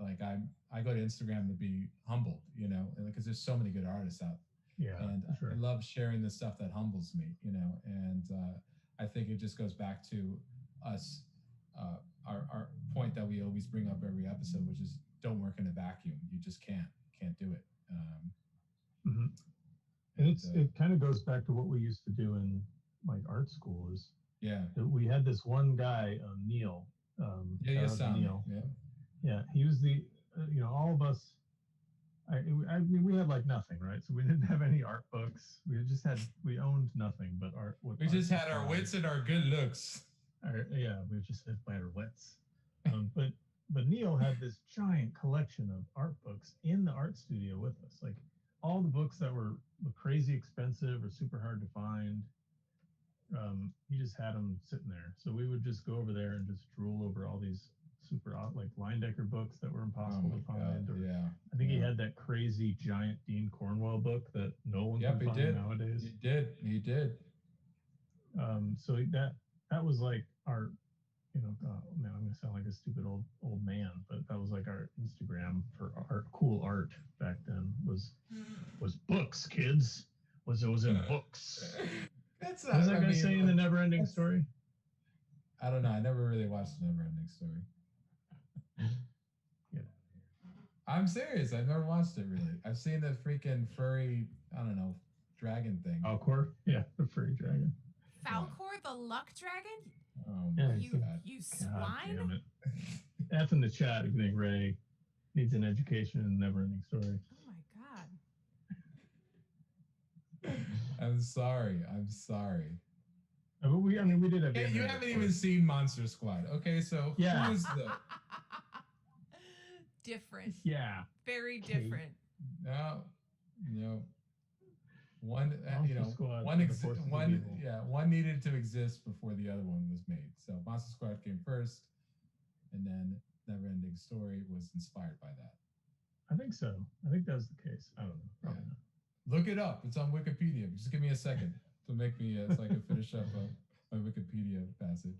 I go to Instagram to be humbled, because there's so many good artists out. Yeah, and sure. I love sharing the stuff that humbles me, and I think it just goes back to us. Our point that we always bring up every episode, which is don't work in a vacuum. You just can't do it. And it kind of goes back to what we used to do in art school. Is we had this one guy, Neil. Neil. Yeah, he was the all of us. I mean, we had nothing, right? So we didn't have any art books. We owned nothing but art. We just had our wits and our good looks. We just had by our wits. But Neil had this giant collection of art books in the art studio with us. all the books that were crazy expensive or super hard to find. He just had them sitting there. So we would just go over there and just drool over all these super like Leyendecker books that were impossible to find. Or Yeah. I think he had that crazy giant Dean Cornwell book that no one can find nowadays. He did. So that was like our, oh man, I'm gonna sound like a stupid old man, but that was like our Instagram for cool art back then was books, kids. Was in books. That's what was that guy saying in the Never-Ending Story? I don't know. I never really watched the Never-Ending Story. Yeah. I'm serious. I've never watched it really. I've seen the freaking furry, I don't know, dragon thing. Falcor? Yeah, the furry dragon. Falcor, the luck dragon? Oh my God. You swine? Damn it. F in the chat if you think Ray needs an education in the Never-Ending Story. Oh my God. I'm sorry. But we did have. Hey, you haven't even seen Monster Squad. Okay, so yeah. who's the different? Yeah. Very different. No. One, Squad one needed to exist before the other one was made. So Monster Squad came first, and then Never-Ending Story was inspired by that. I think so. I think that was the case. I don't know. Probably not. Look it up. It's on Wikipedia. Just give me a second to make me so I can finish up my Wikipedia passage.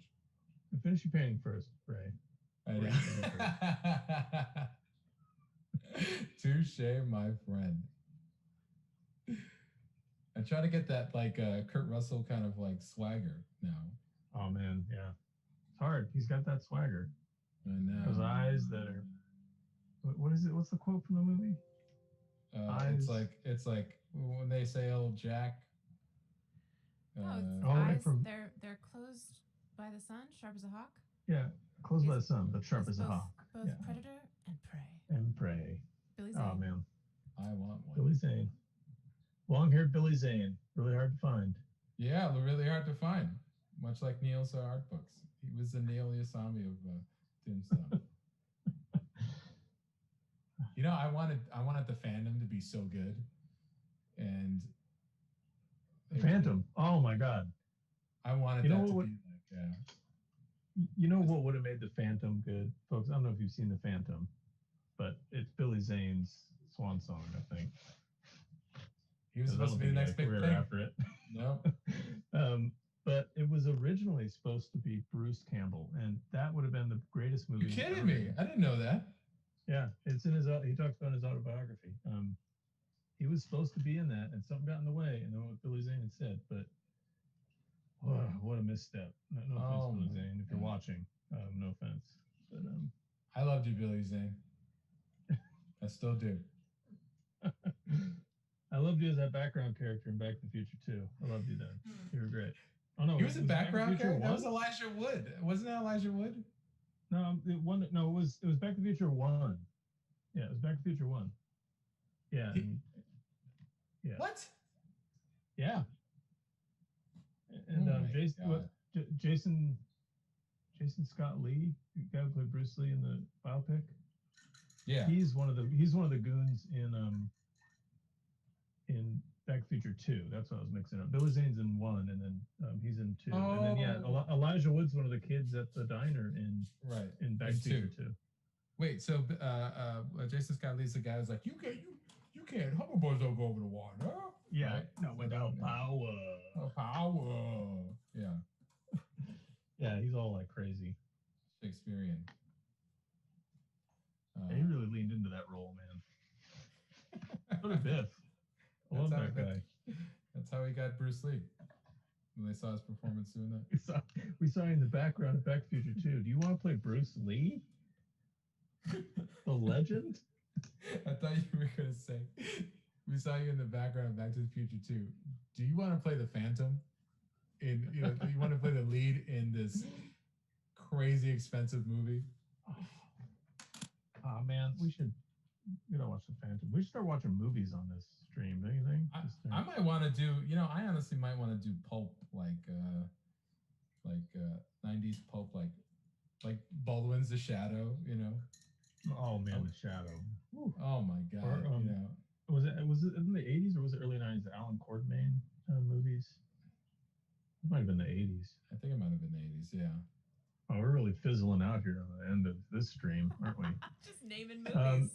Finish your painting first, Ray. Touche, my friend. I try to get that like Kurt Russell kind of like swagger now. Oh man, yeah, it's hard. He's got that swagger. I know. Those eyes that are. What is it? What's the quote from the movie? It's like when they say "old Jack." Eyes. They're closed by the sun, sharp as a hawk. Yeah, closed by the sun, but sharp as a hawk. Both predator and prey. And prey. Billy Zane. Oh man, I want one. Billy Zane. Long-haired Billy Zane. Really hard to find. Yeah, really hard to find. Much like Neil's art books. He was the Neil Yasami of Tombstone. I wanted the fandom to be so good, and the Phantom. Oh my God! I wanted that to be like, yeah. You know what would have made the Phantom good, folks? I don't know if you've seen the Phantom, but it's Billy Zane's swan song, I think. He was supposed to be the next big thing after it. No. But it was originally supposed to be Bruce Campbell, and that would have been the greatest movie. You're kidding me? I didn't know that. Yeah, it's in his. He talks about his autobiography. He was supposed to be in that, and something got in the way, and then what Billy Zane had said. But what a misstep! No offense, Billy Zane, if you're watching. No offense, but I loved you, Billy Zane. I still do. I loved you as that background character in Back to the Future too. I loved you then. You were great. Oh no, he was a background character. That was Elijah Wood. Wasn't that Elijah Wood? No, it was Back to the Future 1. Yeah, it was Back to the Future 1. Yeah. Yeah. What? Yeah. And Jason Scott Lee, the guy who played Bruce Lee in the biopic. Yeah. He's one of the goons in Back to the Future 2. That's what I was mixing up. Billy Zane's in 1, and then he's in 2. Oh. And then Elijah Wood's one of the kids at the diner in Back to the Future 2. Wait, so Jason Scott Lee's the guy who's like, you can't hoverboards don't go over the water. Yeah, right? No, without power. Power. Yeah. Yeah, he's all like crazy. Shakespearean. He really leaned into that role, man. So did Biff. I love that guy. That's how he got Bruce Lee. When they saw his performance doing that. We saw you in the background of Back to the Future 2. Do you want to play Bruce Lee? The legend? I thought you were going to say, we saw you in the background of Back to the Future 2. Do you want to play the Phantom? Do you want to play the lead in this crazy expensive movie? Oh man, we should watch the Phantom. We should start watching movies on this stream. Don't you think? I might want to do. I honestly might want to do pulp like 90s pulp like Baldwin's The Shadow. Oh man, The Shadow. Oh my God. Was was it in the 80s or was it early 90s? The Alan Quartermain movies. It might have been the 80s. I think it might have been the 80s. Yeah. Oh, we're really fizzling out here on the end of this stream, aren't we? Just naming movies.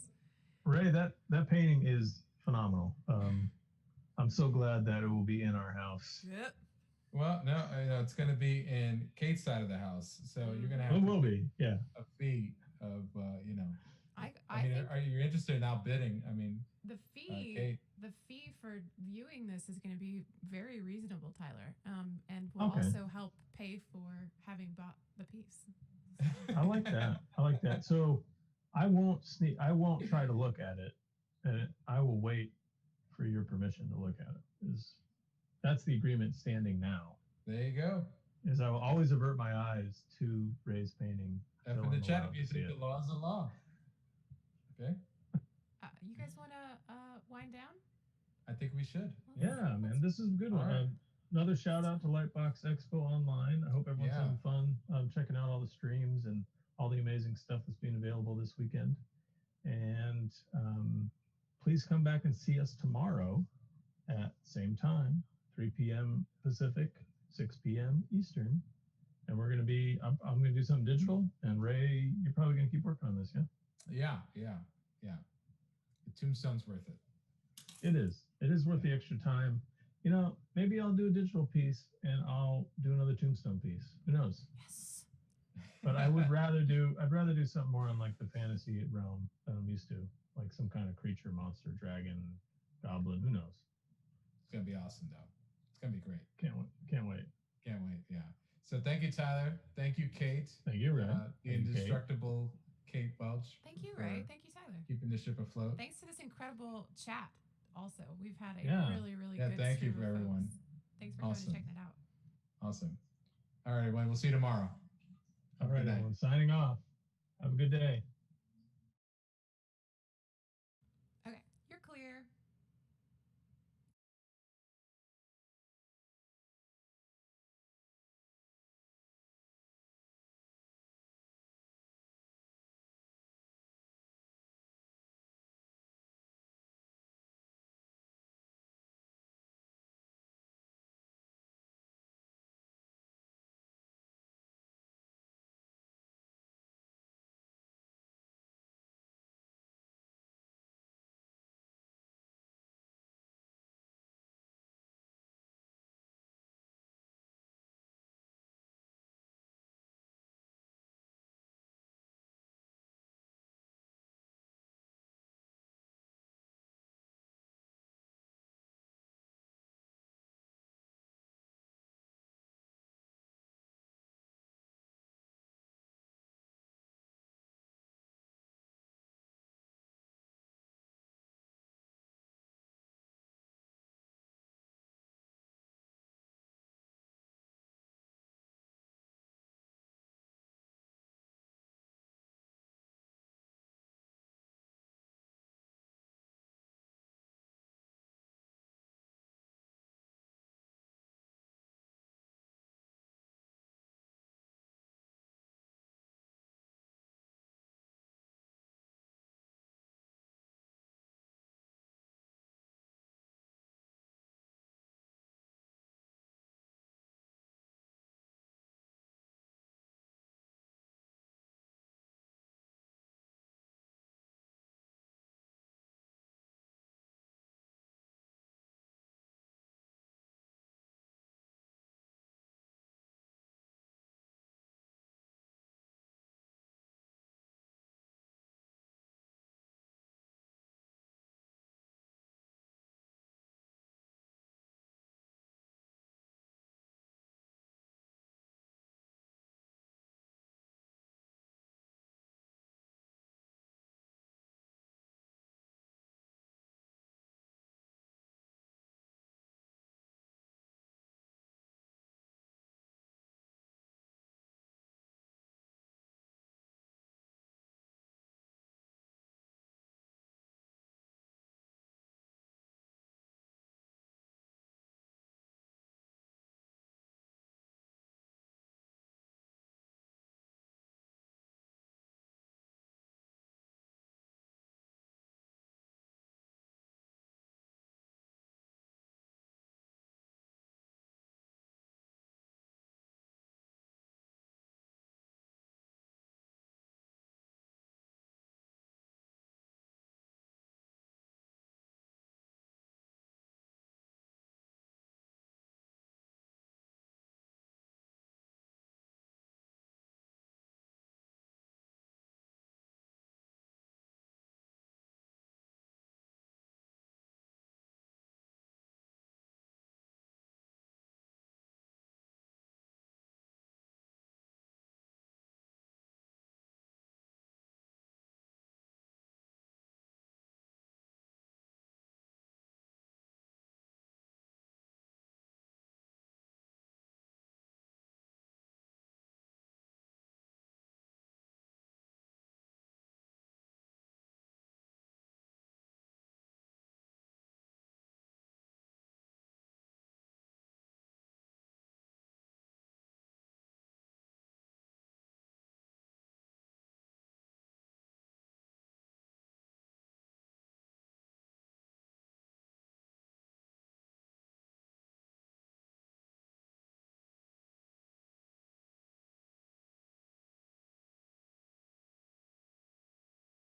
Ray, that painting is phenomenal. I'm so glad that it will be in our house. Yep. Well, no, it's going to be in Kate's side of the house, so you're going to have It will be, yeah. a fee of, I mean, think are you interested in outbidding? I mean, the fee Kate. the fee for viewing this is going to be very reasonable, Tyler, and will Okay. also help pay for having bought the piece. I like that. I like that. So I won't try to look at it, and I will wait for your permission to look at it. That's the agreement standing now. There you go. Is I will always avert my eyes to Ray's painting. F in the chat if you think the law is the law. Okay. You guys want to wind down? I think we should. Yeah, man, this is a good one. Right. Another shout out to Lightbox Expo Online. I hope everyone's having fun checking out all the streams and all the amazing stuff that's being available this weekend. And please come back and see us tomorrow at same time, 3 p.m. Pacific, 6 p.m. Eastern. And we're going to be, I'm going to do something digital. And Ray, you're probably going to keep working on this, yeah? Yeah. The tombstone's worth it. It is. It is worth the extra time. Maybe I'll do a digital piece and I'll do another tombstone piece. Who knows? Yes. But I'd rather do something more on like the fantasy realm that I'm used to, like some kind of creature, monster, dragon, goblin. Who knows? It's gonna be awesome, though. It's gonna be great. Can't wait. Yeah. So thank you, Tyler. Thank you, Kate. Thank you, Ray. The indestructible Kate Welch. Thank you, Ray. Thank you, Tyler. Keeping the ship afloat. Thanks to this incredible chat. Also, we've had a really, really good. Thank you for stream of everyone. folks. Thanks for coming and checking it out. Awesome. All right, everyone. We'll see you tomorrow. All right, everyone. Signing off. Have a good day.